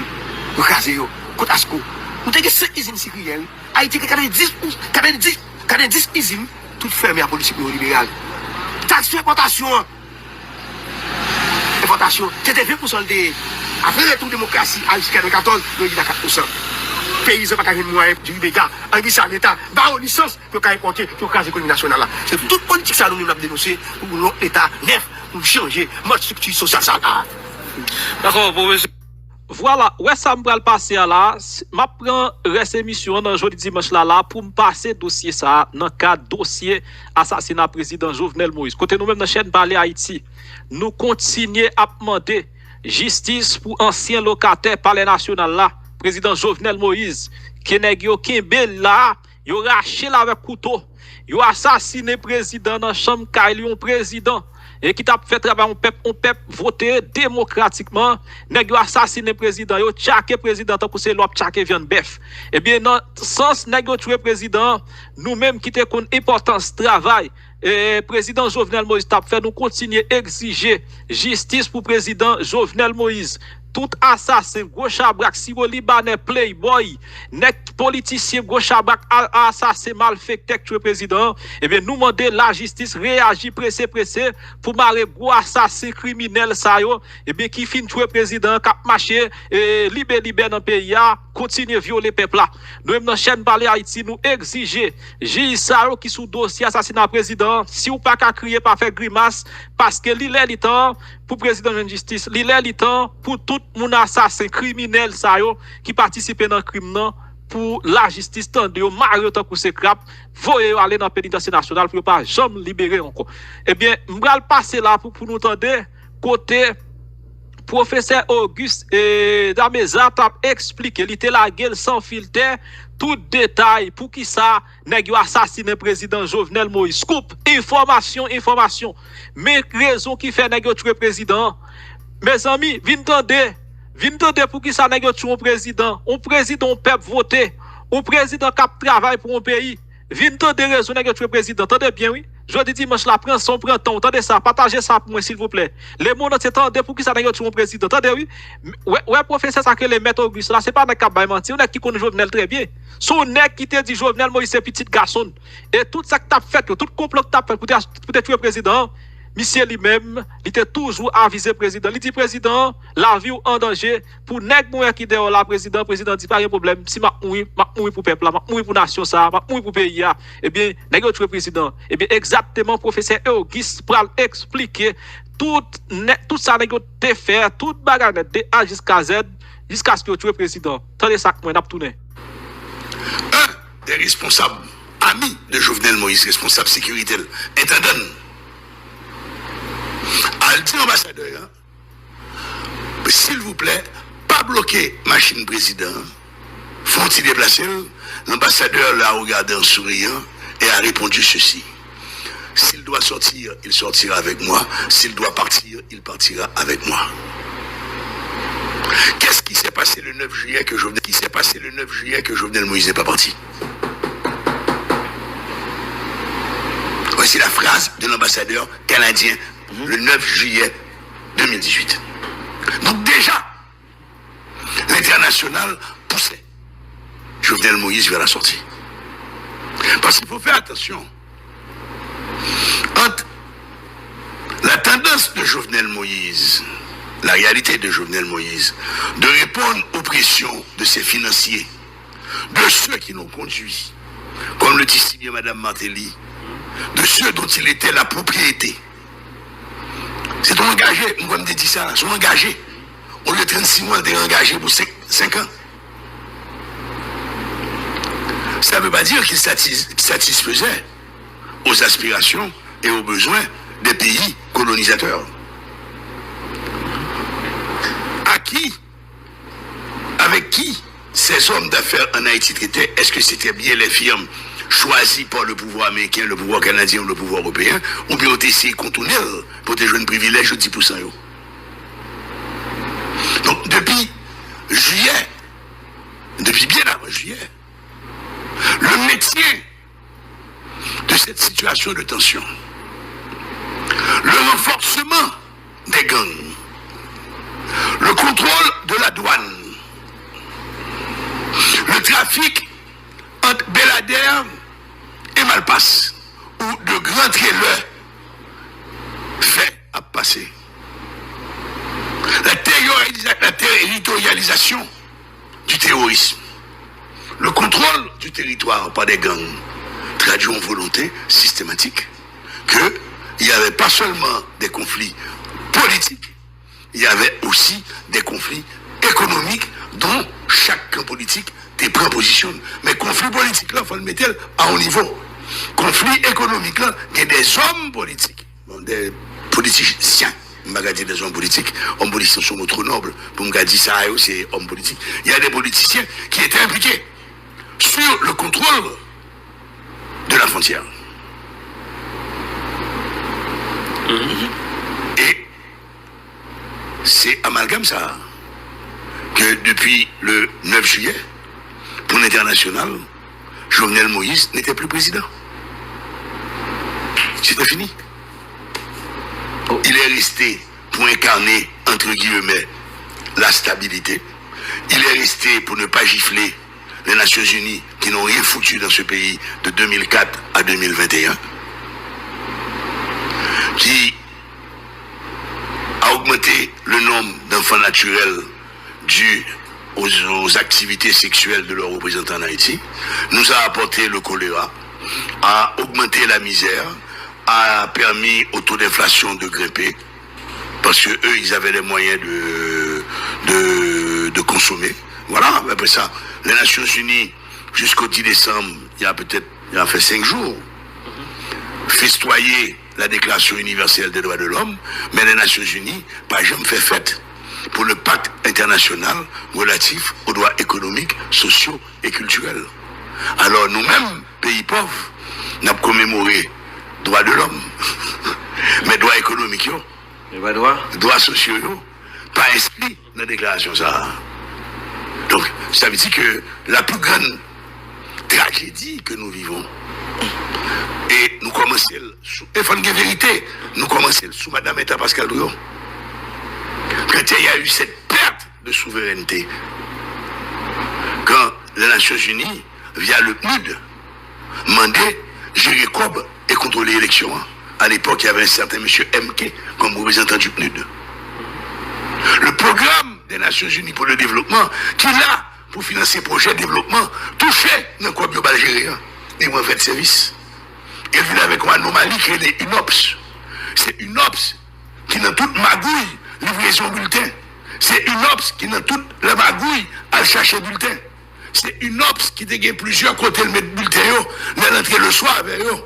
vous crasez, côte Asco. Vous avez 5 usines sécurielles, Haïti qui a 10 usines. Tout fermé à la politique néolibérale. Taxe sur importation. C'était 20% de. Après le tour de démocratie, à 2014, nous avons 4%. Pays n'ont pas gagné de moyens du Libéga. En disant l'État, par licence, pour importer, pour caser l'économie nationale. C'est toute politique ça nous avons dénoncé pour l'État neuf, pour changer notre structure sociale.
D'accord, professeur.
voilà, ouais, ça me va le passer là. Ma prend reste émission dans jeudi dimanche là pour me passer dossier ça dans cadre dossier assassinat président Jovenel Moïse. Côté nous même dans chaîne Parler Haïti, nous continuons à demander justice pour ancien locataire palais national là, président Jovenel Moïse, qui nèg yo kembe là, yo raché là avec couteau, yo assassiné président dans chambre kay un président et qui t'a fait travail on peuple voter démocratiquement, nèg yo assassiné président, yo tchaké président tant que c'est l'op tchaké viande bœuf. Eh bien dans sens nèg yo tuer président, nous même qui te connait importance travail président Jovenel Moïse t'a fait nous continuer exiger justice pour président Jovenel Moïse. Tout assassin, gauche à braque, si vous Libanais, playboy, nek politicien, gauche à braque, assassin, malfecté, tuer président, eh bien, nous demandons la justice réagir pressé, pour marrer gros assassin criminel, ça yo, eh bien, qui fin tuer président, cap marché, libé dans le pays, continue violer peuple là. Nous, même dans la chaîne Parler Haïti, nous exiger, J. Sao qui sous dossier assassinat président, si ou pas qu'à crier, pas faire grimace, parce que l'il est temps pour président de justice, l'il est temps pour tout mon assassin criminel ça yo qui participe dans le crime non pour la justice tande yo mario tant que c'est crap voyez aller dans pénitentiaire national pour pas jamais libérer encore. Eh bien m'bral passer là pour nous tendre côté professeur Auguste Dameza t'a expliqué, il était la gueule sans filtre, tout détail pour qui ça nèg yo assassiné président Jovenel Moïse. Scoop, information. Mais raison qui fait nèg yo tuer président. Mes amis, vin tande pour qui ça nèg yo tuer un président peuple voter, un président qui travaille pour un pays. Vin tande raison nèg yo tuer président. Tendez bien oui. Jeudi dimanche la prend son prend temps. Attendez ça, partagez ça pour moi s'il vous plaît. Les monde s'entendent pour qui ça n'a pas président. Attendez oui. Ouais professeur ça que les maître Auguste là, c'est pas nèg qui mentir, on qui connaît Jovenel très bien. Son nèg qui te dit Jovenel Moïse c'est petit garçon et tout ça que t'as fait, tout complot que t'as fait pour tuer président. Monsieur lui-même, il était toujours avisé président. Il dit président, la vie en danger pour nèg mourir qui dehors là président dit pas de problème. Si m'a mourir pour peuple là, m'a mourir pour nation ça, m'a mourir pour pays là. Eh bien, nèg tuer président. Eh bien exactement professeur Auguste pour expliquer tout ça nèg te faire, toute bagarre de A jusqu'à Z jusqu'à ce que tuer président. Tendez ça moi n'a tourner.
Un des responsables amis de Jovenel Moïse, responsable sécurité, intendant al dit ambassadeur, s'il vous plaît, pas bloquer machine président, faut-il déplacer, l'ambassadeur l'a regardé en souriant et a répondu ceci. S'il doit sortir, il sortira avec moi. S'il doit partir, il partira avec moi. Qu'est-ce qui s'est passé le 9 juillet que Jovenel Moïse n'est pas parti? Voici la phrase de l'ambassadeur canadien le 9 juillet 2018. Donc déjà, l'international poussait Jovenel Moïse vers la sortie. Parce qu'il faut faire attention. Entre la tendance de Jovenel Moïse, la réalité de Jovenel Moïse, de répondre aux pressions de ses financiers, de ceux qui l'ont conduit, comme le dit si bien Mme Martelly, de ceux dont il était la propriété. C'est un engagé, moi je me dis ça, c'est un engagé. Au lieu de 36 mois, d'être engagé pour 5 ans. Ça ne veut pas dire qu'il satisfaisait aux aspirations et aux besoins des pays colonisateurs. À qui, avec qui ces hommes d'affaires en Haïti traitaient? Est-ce que c'était bien les firmes choisies par le pouvoir américain, le pouvoir canadien ou le pouvoir européen, ou bien ont essayé de contourner pour des jeunes privilèges de 10%? Donc depuis juillet, depuis bien avant juillet, le maintien de cette situation de tension, le renforcement des gangs, le contrôle de la douane, le trafic entre Belader et Malpasse, où de grands trailers fait à passer. La territorialisation du terrorisme, le contrôle du territoire par des gangs, traduit en volonté systématique qu'il n'y avait pas seulement des conflits politiques, il y avait aussi des conflits économique dont chaque camp politique te prend position. Mais conflit politique là, il faut le mettre à haut niveau. Conflit économique là, il y a des hommes politiques, des politiciens. Je ne vais pas dire des hommes politiques. Hommes politiques sont trop nobles. Pour me dire ça, c'est hommes politiques. Il y a des politiciens qui étaient impliqués sur le contrôle de la frontière. Et c'est amalgame ça que depuis le 9 juillet, pour l'international, Jovenel Moïse n'était plus président. C'était fini. Il est resté pour incarner, entre guillemets, la stabilité. Il est resté pour ne pas gifler les Nations Unies qui n'ont rien foutu dans ce pays de 2004 à 2021. Qui a augmenté le nombre d'enfants naturels dus aux activités sexuelles de leurs représentants en Haïti, nous a apporté le choléra, a augmenté la misère, a permis au taux d'inflation de grimper, parce que eux, ils avaient les moyens de consommer. Voilà, après ça, les Nations Unies, jusqu'au 10 décembre, il y a fait 5 jours, festoyer la Déclaration universelle des droits de l'homme, mais les Nations Unies, pas jamais fait fête pour le pacte international relatif aux droits économiques, sociaux et culturels. Alors nous-mêmes, pays pauvres, nous avons commémoré droits de l'homme, mais droits économiques, droits sociaux, pas inscrits dans la déclaration ça. Donc, ça veut dire que la plus grande tragédie que nous vivons, et nous commençons, il faut une vérité, nous commençons sous Madame Eta Pascal Douillon. Quand il y a eu cette perte de souveraineté, quand les Nations Unies, via le PNUD, mandaient gérer COB et contrôler l'élection. À l'époque, il y avait un certain monsieur MK comme représentant du PNUD. Le programme des Nations Unies pour le développement, qui là, pour financer le projet de développement, touchait dans le COB algérien. Et moi, fait service. Il vient avec une anomalie qui est une UNOPS. C'est une UNOPS qui dans toute magouille, livraison bulletin. C'est une UNOPS qui dans toute la magouille, à chercher bulletin. C'est une UNOPS qui a plusieurs côtés de mettre bulletin, dans l'entrée le soir avec eux.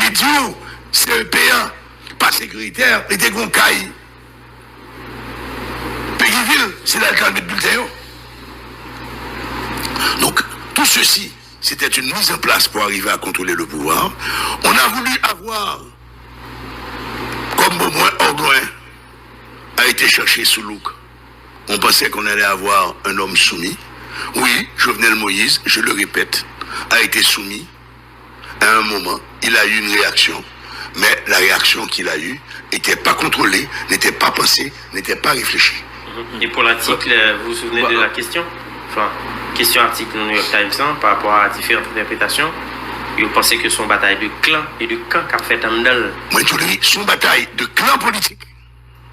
Les dieux, c'est un payant, pas sécuritaire, et des goncailles. Péguiville, c'est là le mettre bulletin. Donc, tout ceci, c'était une mise en place pour arriver à contrôler le pouvoir. On a voulu avoir, comme Beaumoin Ordouin a été cherché sous Louk. On pensait qu'on allait avoir un homme soumis. Oui, Jovenel Moïse, je le répète, a été soumis. À un moment, il a eu une réaction. Mais la réaction qu'il a eue n'était pas contrôlée, n'était pas pensée, n'était pas réfléchie.
Et pour l'article, vous vous souvenez de la question? Enfin, question article dans New York Times par rapport à différentes interprétations. Vous pensez que son bataille de clan et de camp qu'a fait en Ndal?
Moi, je dis, son bataille de clan politique.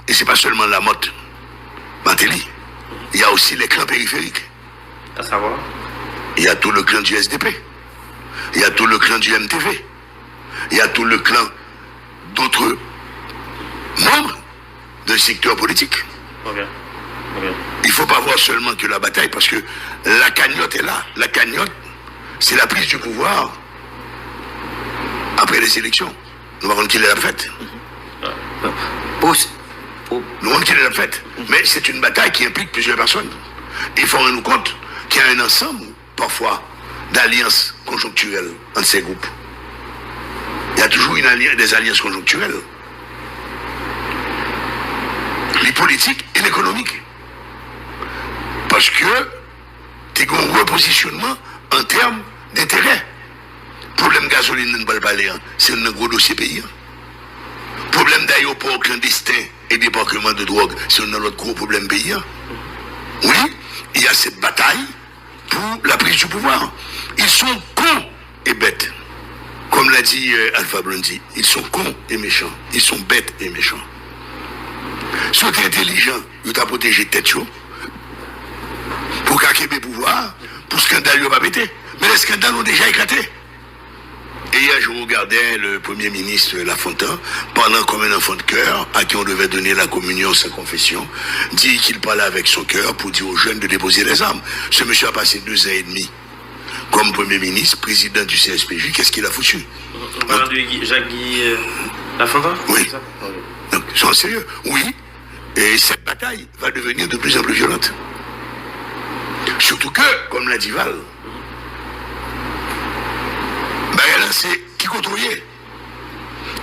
Et c'est pas seulement la Motte, Mantelli. Il y a aussi les clans périphériques.
À savoir?
Il y a tout le clan du SDP. Il y a tout le clan du MTV. Il y a tout le clan d'autres membres d'un secteur politique.
Okay.
Il ne faut pas voir seulement que la bataille, parce que la cagnotte est là. La cagnotte, c'est la prise du pouvoir après les élections. Nous allons qu'il est la fête. Nous allons qu'il est la fête. Mais c'est une bataille qui implique plusieurs personnes. Il faut rendre compte qu'il y a un ensemble, parfois, d'alliances conjoncturelles entre ces groupes. Il y a toujours des alliances conjoncturelles. Les politiques et l'économique. Parce que tu as un repositionnement en termes d'intérêt. Problème gasoline, ne pas parler, c'est un gros dossier pays. Problème d'aéroport clandestin et débarquement de drogue, c'est un autre gros problème pays. Oui, il y a cette bataille pour la prise du pouvoir. Ils sont cons et bêtes. Comme l'a dit Alpha Blondy, ils sont cons et méchants. Ils sont bêtes et méchants. Sont intelligents, ils ont protégé tête chaud. Pour qu'à le pouvoir, pour scandale, ils n'ont pas pété. Mais les scandales ont déjà éclaté. Et hier, je regardais le Premier ministre Lafontaine, pendant comme un enfant de cœur, à qui on devait donner la communion sans confession, dit qu'il parlait avec son cœur pour dire aux jeunes de déposer les armes. Ce monsieur a passé 2 ans et demi comme Premier ministre, président du CSPJ. Qu'est-ce qu'il a foutu?
On parle de Jacques-Guy Lafontaine?
Oui. Donc, ils sont sérieux. Oui. Et cette bataille va devenir de plus en plus violente. Surtout que, comme l'a dit Val, c'est qui contrôlait.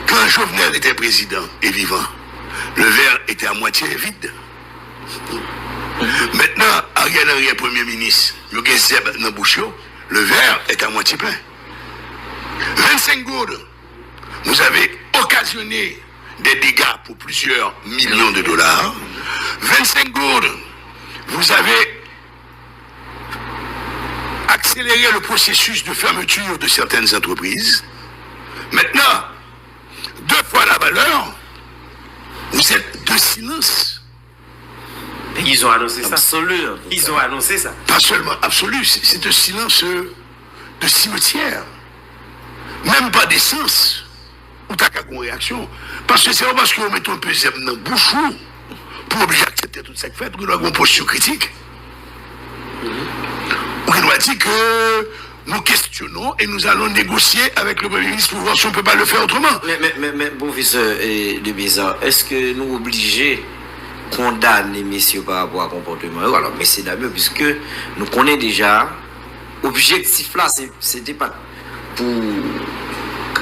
Quand Jovenel était président et vivant, le verre était à moitié vide. Maintenant, Ariel Henry est Premier ministre, le le verre est à moitié plein. 25 gourdes, vous avez occasionné des dégâts pour plusieurs millions de dollars. 25 gourdes, vous avez accélérer le processus de fermeture de certaines entreprises. Maintenant, 2 fois la valeur, vous êtes de silence.
Ils ont annoncé ça.
Absolu.
Ils ont annoncé ça.
Pas seulement absolu, c'est de silence de cimetière. Même pas d'essence. Ou t'as qu'à une réaction. Parce que c'est pas parce qu'on met un peu dans le bouchon pour obliger à accepter tout ça que fait, qu'on doit avoir une posture critique. On doit dire que nous questionnons et nous allons négocier avec le Premier ministre pour voir si on ne peut pas le faire autrement.
Mais professeur de Bézard, est-ce que nous obligés condamner messieurs par rapport à comportement? Alors, messieurs dames, puisque nous connaissons déjà, objectif là, c'était pas pour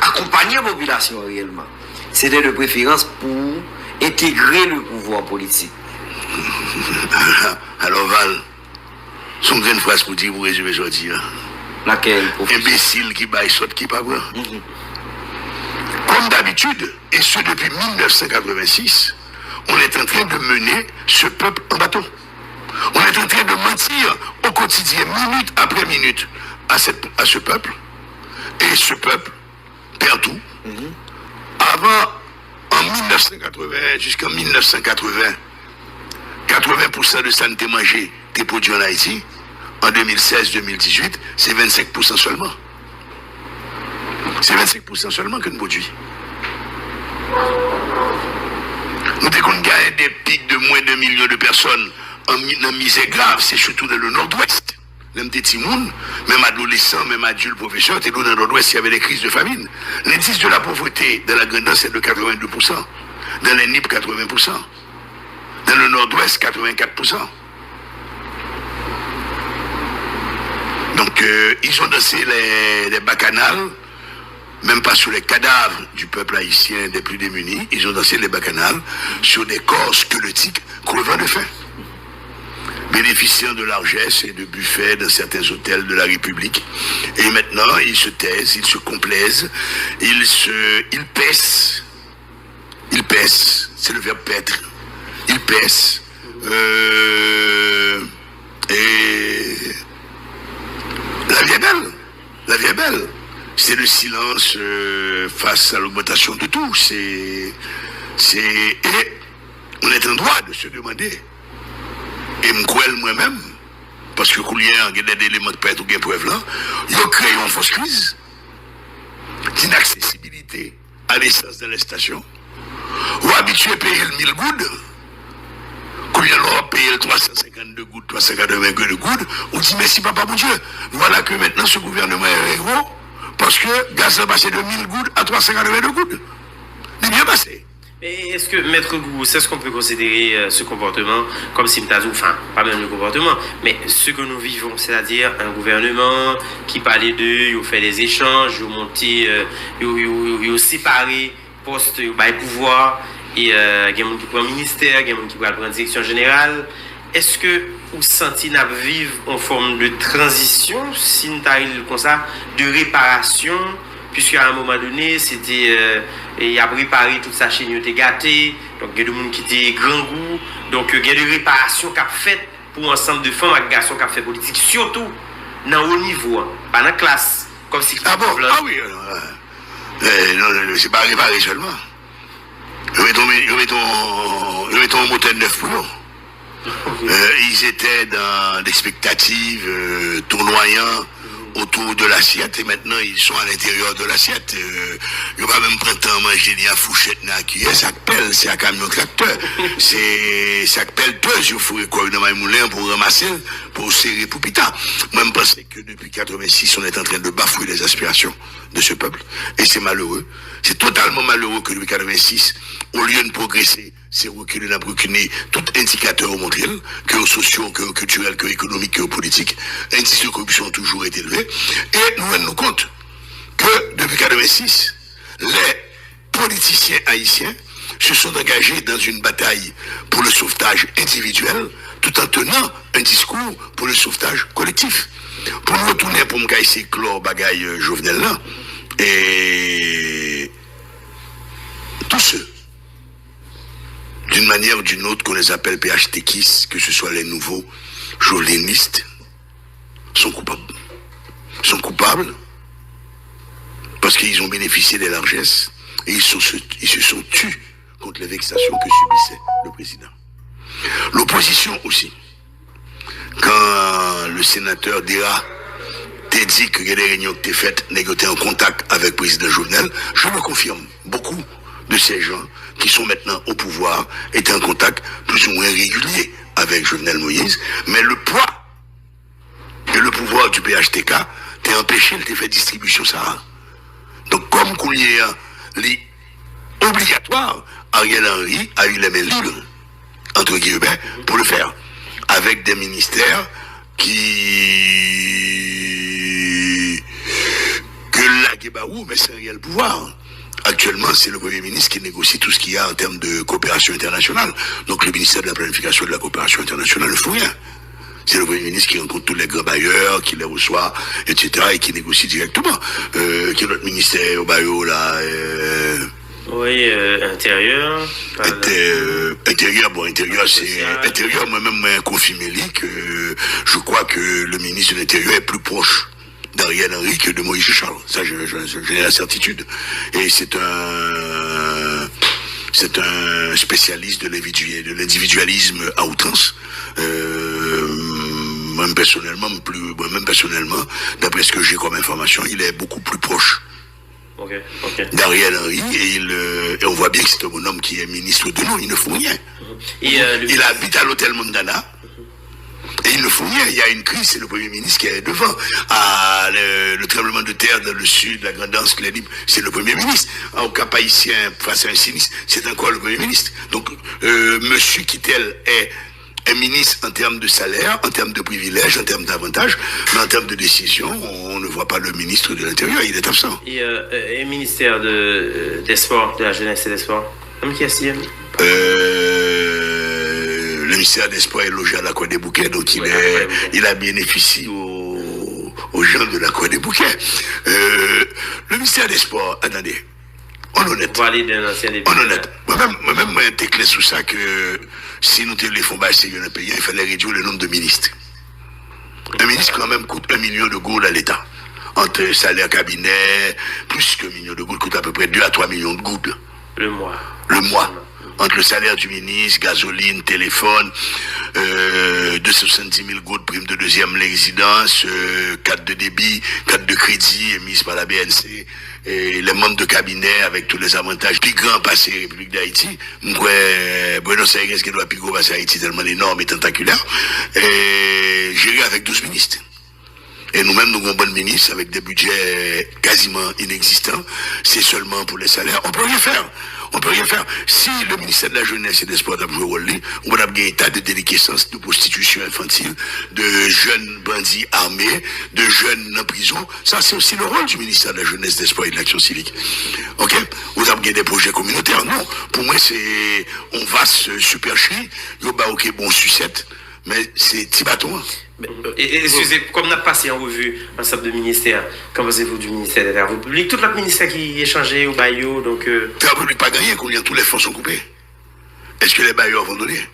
accompagner la population réellement. C'était de préférence pour intégrer le pouvoir politique.
Alors Val, son grande phrase pour dire, vous résumer aujourd'hui.
Laquelle, professeur?
Imbécile qui baille, saute qui pas vrai. Comme d'habitude, et ce depuis 1986, on est en train de mener ce peuple en bateau. On est en train de mentir au quotidien, minute après minute, à ce peuple. Et ce peuple perd tout. Avant, en 1980 jusqu'en 1980, 80% de ça n'était mangé, t'es produit en Haïti. En 2016-2018, c'est 25% seulement. C'est 25% seulement que nous produisons. Nous avons gagné des pics de moins d'1 million de personnes en misère grave, c'est surtout dans le nord-ouest. Même des timouns, même adolescents, même adultes, professeurs, dans le nord-ouest, il y avait des crises de famine. L'indice de la pauvreté dans la Grande-Est est de 82%. Dans les NIP, 80%. Dans le nord-ouest, 84%. Donc, ils ont dansé les bacchanales, même pas sur les cadavres du peuple haïtien des plus démunis, ils ont dansé les bacchanales sur des corps squelettiques crevant de faim, bénéficiant de largesse et de buffets dans certains hôtels de la République. Et maintenant, ils se taisent, ils se complaisent, ils pèsent, c'est le verbe paître, ils pèsent, et la vie est belle, la vie est belle. C'est le silence face à l'augmentation de tout. Et on est en droit de se demander. Et moi-même, parce que il y a des éléments de perte ou des preuves là, ils ont créé une fausse crise d'inaccessibilité à l'essence de la station. Ou habitué à payer le 1000 gouttes, quand il y a payé le 352 gouttes, 380 gouttes, on dit merci papa mon Dieu. Voilà que maintenant ce gouvernement est héros. Parce que gaz a passé de 1000 gouttes à 382 gouttes. C'est bien passé.
Et est-ce que, Maître Gou, est-ce qu'on peut considérer ce comportement comme si enfin, pas même le comportement, mais ce que nous vivons, c'est-à-dire un gouvernement qui parlait d'eux, ils ont fait des échanges, ils ont monté, ils ont séparé poste, ils ont pouvoir, et il y a des gens qui prennent le ministère, il y a des gens qui prennent la direction générale. Est-ce que vous sentez nous vivre en forme de transition, si nous arrivons comme ça, de réparation, puisqu'à un moment donné, c'était, il a préparé toute sa chaîne, il était gâté, donc il y a des gens qui étaient grand goût, donc il y a des réparations qu'a fait pour un ensemble de femmes et garçons qui ont fait politique, surtout dans haut niveau, pas dans la classe, comme si...
Ah bon, ah oui, non, c'est pas réparé seulement. Je vais tomber un moteur neuf pour eux. Ils étaient dans l'expectative tournoyant
autour de l'assiette et maintenant ils sont à l'intérieur de l'assiette. Ils va même prendre temps manger ni à fourchette ni à cuillère, ça pèle, c'est un camion tracteur. C'est ça pèle deux, il faut quoi dans un moulin pour ramasser, pour serrer pour pita. Moi je pense que depuis 86 on est en train de bafouer les aspirations de ce peuple et c'est malheureux. C'est totalement malheureux que depuis 86 au lieu de progresser, c'est reculer dans reculer tout indicateur au montré, que sociaux, que culturels, que économiques, que politiques. L'indice de corruption a toujours été élevé. Et nous rendons compte que depuis 86, les politiciens haïtiens se sont engagés dans une bataille pour le sauvetage individuel, tout en tenant un discours pour le sauvetage collectif. Pour nous retourner pour me caisser clore bagaille Jovenel là, et tous ceux d'une manière ou d'une autre qu'on les appelle PHTKistes, que ce soit les nouveaux jolénistes, sont coupables. Sont coupables parce qu'ils ont bénéficié des largesses et ils se sont tus contre les vexations que subissait le président. L'opposition aussi. Quand le sénateur Dera t'a dit que les réunions que t'es faites, négocier en contact avec le président Jovenel, je le confirme. Beaucoup de ces gens qui sont maintenant au pouvoir étaient en contact plus ou moins régulier avec Jovenel Moïse, mais le poids et le pouvoir du PHTK t'a empêché de faire distribution ça. Donc comme qu'on y est obligatoire, Ariel Henry a eu les mains libres, entre guillemets, pour le faire, avec des ministères que la Guébaou, mais c'est un réel pouvoir. Actuellement, c'est le Premier ministre qui négocie tout ce qu'il y a en termes de coopération internationale. Donc le ministère de la Planification et de la Coopération internationale ne fait rien. C'est le Premier ministre qui rencontre tous les grands bailleurs, qui les reçoit, etc., et qui négocie directement. Qui est notre ministère au baillot, là
Oui, intérieur.
Intérieur, c'est... Intérieur, moi-même, moi, confirmé que je crois que le ministre de l'Intérieur est plus proche d'Ariel Henry que de Moïse Charles. Ça, j'ai la certitude. Et c'est un spécialiste de l'individualisme à outrance. Même personnellement, d'après ce que j'ai comme information, il est beaucoup plus proche d'Ariel Henry et on voit bien que c'est un bonhomme qui est ministre de nous, il ne faut rien. Il habite à l'hôtel Mondana. Et il ne faut rien, il y a une crise, c'est le Premier ministre qui est devant. Le tremblement de terre dans le sud, la grande danse, les libres, c'est le Premier ministre. Au Cap haïtien, face à un sinistre, c'est encore le Premier ministre. Donc, monsieur Kittel est un ministre en termes de salaire, en termes de privilèges, en termes d'avantages, mais en termes de décision, on ne voit pas le ministre de l'Intérieur, il est absent.
Et le ministère des Sports, de la Jeunesse et des Sports, qui est-ce
le ministère des Sports est logé à la Croix des Bouquets, donc il a bénéficié aux gens de la Croix des Bouquets. Le ministère des Sports, attendez, on est honnête. On est honnête. Moi-même, moi, j'étais clair sur ça que si nous téléphonons dans le pays, il fallait réduire le nombre de ministres. Un ministre, quand même, coûte 1 million de gourdes à l'État. Entre salaire cabinet, plus que 1 million de gourdes, coûte à peu près 2 à 3 millions de gourdes.
Le mois.
Entre le salaire du ministre, gasoline, téléphone, 270 000 gouttes prime de deuxième résidence, 4 de débit, 4 de crédit émises par la BNC, et les membres de cabinet avec tous les avantages plus grands passés République d'Haïti. Buenos Aires qui doit plus gros passer Haïti tellement énorme et tentaculaire, et géré avec 12 ministres. Et nous-mêmes, nous avons un bon ministre avec des budgets quasiment inexistants. C'est seulement pour les salaires. On peut rien faire. Si le ministère de la Jeunesse et des Sports a joué au rôle, on va avoir un état de déliquescence, de prostitution infantile, de jeunes bandits armés, de jeunes en prison. Ça, c'est aussi le rôle du ministère de la Jeunesse, des Sports et de l'Action civique. Ok? Vous avez des projets communautaires. Non. Pour moi, on va se supercher. Il y a bon sucette. Mais c'est petit bâton.
Excusez, comme on a passé en revue un certain de ministères, qu'en pensez-vous du ministère des Affaires publiques? Tout l'autre ministère qui est changé au Bayo, donc...
Travaux publics pas gagné, combien tous les fonds sont coupés? Est-ce que les bailleurs vont donner?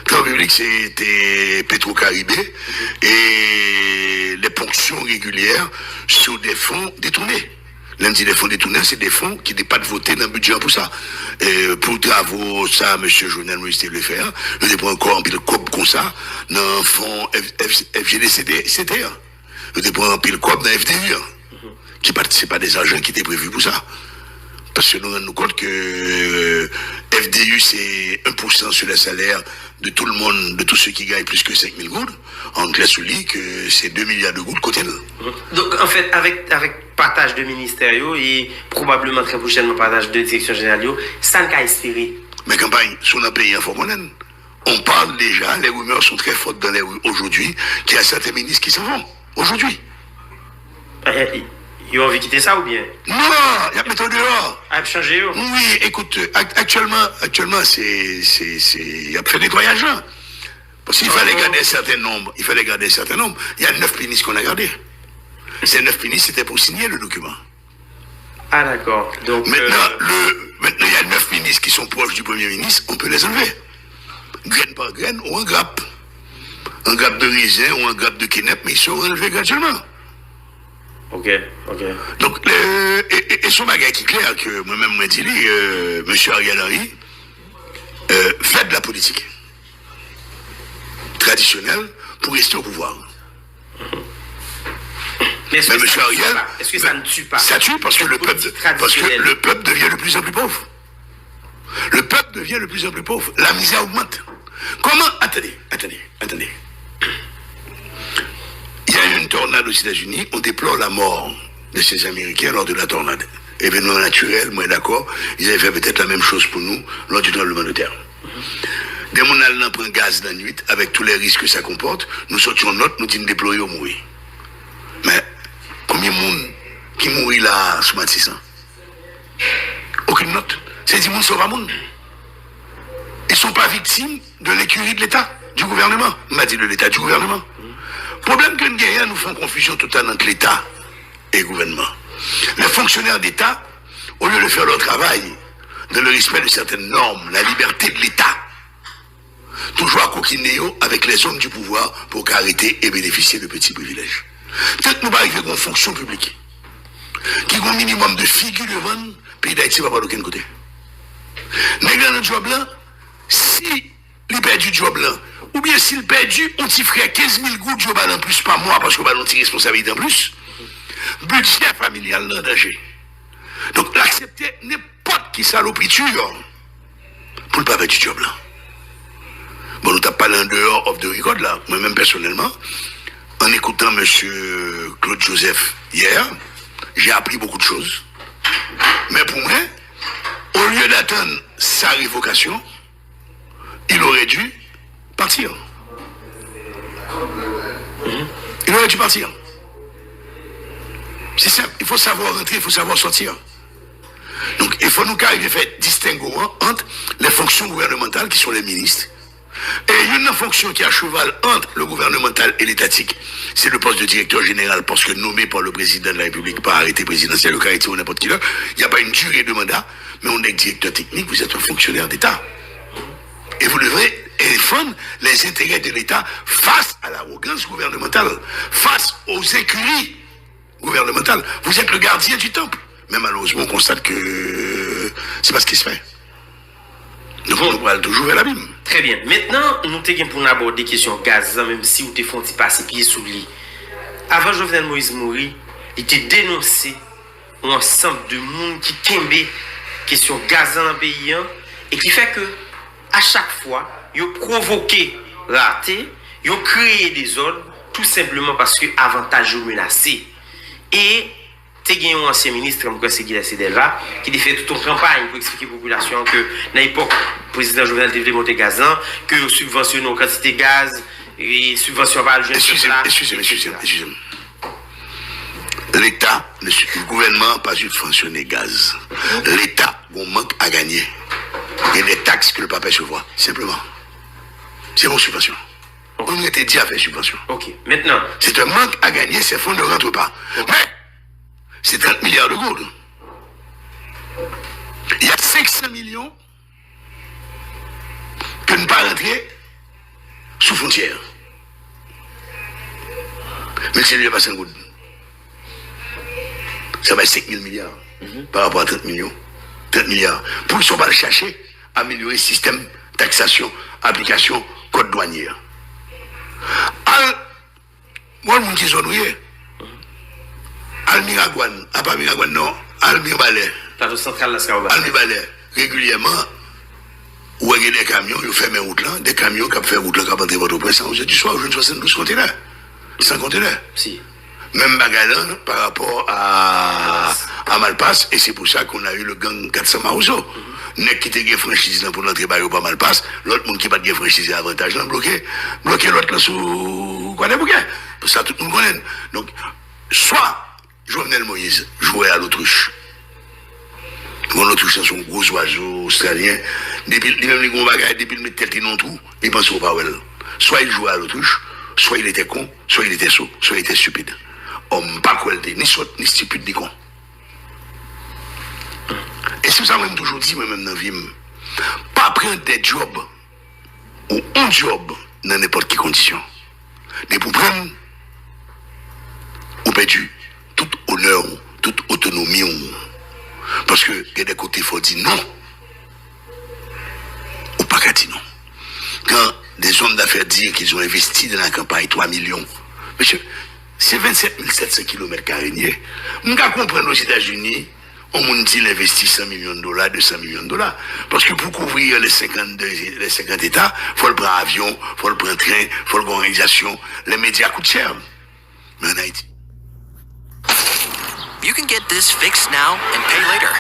Travaux publics, c'était Petro-Caribé et les ponctions régulières sur des fonds détournés. L'un des fonds détournés, c'est des fonds qui n'étaient pas votés dans le budget pour ça. Et pour travaux, ça, M. Jovenel Moïse le faire. Il n'y a pas encore un peu de COP comme ça, dans le fonds FGDCD, c'était. Ils te prennent un pile quoi dans FDU, qui participent pas des argents qui étaient prévus pour ça. Parce que nous rendons compte que FDU, c'est 1% sur le salaire de tout le monde, de tous ceux qui gagnent plus que 5 000 gouttes. En clair sous lit, que c'est 2 milliards de gouttes côté là.
Donc, en fait, avec partage de ministères et probablement très prochainement partage de direction générale, ça n'a qu'à espérer.
Mais campagne, sur un pays informel, on parle déjà, les rumeurs sont très fortes dans les rues aujourd'hui, qu'il y a certains ministres qui s'en vont. Aujourd'hui.
Ils ont envie de quitter ça ou bien?
Non, il y a méthode dehors.
À changer.
Oui, écoute, actuellement, il y a fait nettoyage là. Parce qu'il fallait garder un certain nombre. Il y a 9 ministres qu'on a gardés. Ces 9 ministres, c'était pour signer le document.
Ah d'accord. Donc
maintenant, il y a 9 ministres qui sont proches du Premier ministre, on peut les enlever. Graine par graine ou un grappe. Un grappe de raisin ou un grappe de quenep, mais ils sont enlevés graduellement.
Ok.
Donc, et son bagage qui est clair que moi-même, moi, dit, M. Ariel Henry, fait de la politique traditionnelle pour rester au pouvoir.
Mais est-ce que ça ne tue pas?
Ça tue parce que le peuple devient de plus en plus pauvre. Le peuple devient de plus en plus pauvre. La misère augmente. Comment? Attendez. Il y a eu une tornade aux États-Unis, on déplore la mort de ces Américains lors de la tornade. Événement naturel, moi d'accord, ils avaient fait peut-être la même chose pour nous lors du tremblement de terre. Dès qu'on a pris gaz la nuit, avec tous les risques que ça comporte, nous sortions note, nous disons déplorer au mourir. Mais combien de monde qui mourit là sous Matissan? Aucune note. C'est 10 monde sauve à monde. Ils ne sont pas victimes de l'écurie de l'État, du gouvernement. On m'a dit de l'État, du gouvernement. Problème que nous nous font confusion totale entre l'État et le gouvernement. Les fonctionnaires d'État, au lieu de faire leur travail dans le respect de certaines normes, la liberté de l'État, toujours à coquiner avec les hommes du pouvoir pour arrêter et bénéficier de petits privilèges. Peut-être nous pas arriver dans une fonction publique qui a un minimum de figure devant le pays d'Haïti va pas d'aucun côté. Mais dans le job là, si il perd du job là, ou bien s'il perdu, on t'y ferait 15 000 gouttes de job en plus par mois parce qu'on va notre responsabilité en plus. Budget familial là, danger. Donc l'accepter n'importe qui salopiture pour ne pas perdre du job là. Bon, nous t'as parlé en dehors of the record là, moi-même personnellement, en écoutant M. Claude Joseph hier, j'ai appris beaucoup de choses. Mais pour moi, au lieu d'attendre sa révocation, il aurait dû partir. Il aurait dû partir. C'est simple, il faut savoir rentrer, il faut savoir sortir. Donc, il faut nous arriver à faire distinguo entre les fonctions gouvernementales qui sont les ministres. Et une fonction qui est à cheval entre le gouvernemental et l'étatique, c'est le poste de directeur général, parce que nommé par le président de la République, par arrêté présidentiel, le caractère ou n'importe qui là, il n'y a pas une durée de mandat, mais on est directeur technique, vous êtes un fonctionnaire d'État. Et vous devrez défendre les intérêts de l'État face à l'arrogance gouvernementale, face aux écuries gouvernementales. Vous êtes le gardien du temple. Mais malheureusement, on constate que c'est pas ce qui se fait. Donc on va toujours vers l'abîme.
Très bien. Maintenant, nous t'es pour aborder la question gaz, même si vous t'es fait passer pied sous lit. Avant Jovenel Moïse mourir, il était dénoncé un ensemble de monde qui kembe question gaz dans le pays et qui fait que à chaque fois, ils ont provoqué raté, ils ont créé des ordres tout simplement parce que avantage menacé. Et tu as un ancien ministre comme c'est Guy Sedela qui a fait toute une campagne pour expliquer à la population que dans l'époque, le président Jovenel devait monter gazan, que subventionner une quantité de gaz et subvention par le jeune.
Excusez-moi. L'État, le gouvernement n'a pas subventionné gaz. L'État a un manque à gagner. Il y a des taxes que le papa se voit, simplement. C'est mon subvention. On était dit à faire subvention.
Ok, maintenant.
C'est un manque à gagner, ces fonds ne rentrent pas. Mais, c'est 30 milliards de gouttes. Il y a 500 millions que ne pas rentrer sous frontière. Mais c'est lui pas 5 gouttes. Ça va être 5 000 milliards par rapport à 30 millions. 30 milliards. Pour qu'ils ne soient pas le chercher, améliorer le système taxation, application, code douanier. Alors, moi, le monde qui est zonouillé, Almiragouane, pas Miragouane, non, Almir-Balais.
Plateau central, là, c'est où?
Almir-Balais, régulièrement, où il y a des camions, ils ferment la route là, des camions qui font route là, qui ont votre presse, du soir, je ne 72 conteneurs. 100 conteneurs.
Si.
Même bagarre par rapport à Malpasse, et c'est pour ça qu'on a eu le gang 400 Marousso. Nek qui te gen franchise là pour l'entrée par pas Malpasse, l'autre monde qui pas de franchise avantage là, bloqué l'autre là sous quoi des bouquets. Pour ça tout le monde connaît. Donc, soit Jovenel Moïse jouait à l'autruche. L'autruche c'est son gros oiseau australien. Depuis même les gros bagages, depuis le mettre tête non tout, il pense au Powell. Soit il jouait à l'autruche, soit il était con, soit il était sot, soit il était stupide. Homme pas quoi ni sot, ni stupide, ni con. Et c'est ça que je toujours dit, moi-même dans la vie, pas prendre des jobs ou un job dans n'importe quelle condition. Mais pour prendre, on perdu tout honneur, toute autonomie. Parce que il y a des côtés, il faut dire non. Ou pas qu'à dire non. Quand des hommes d'affaires disent qu'ils ont investi dans la campagne 3 millions, monsieur, c'est 27 700 km². On peut comprendre aux États-Unis, on m'a dit investit 100 millions de dollars, 200 millions de dollars. Parce que pour couvrir les 50 États, il faut le prendre avion, il faut le prendre train, il faut l'organisation. Les médias coûtent cher. Mais en Haïti.
You can get this fixed now and pay later.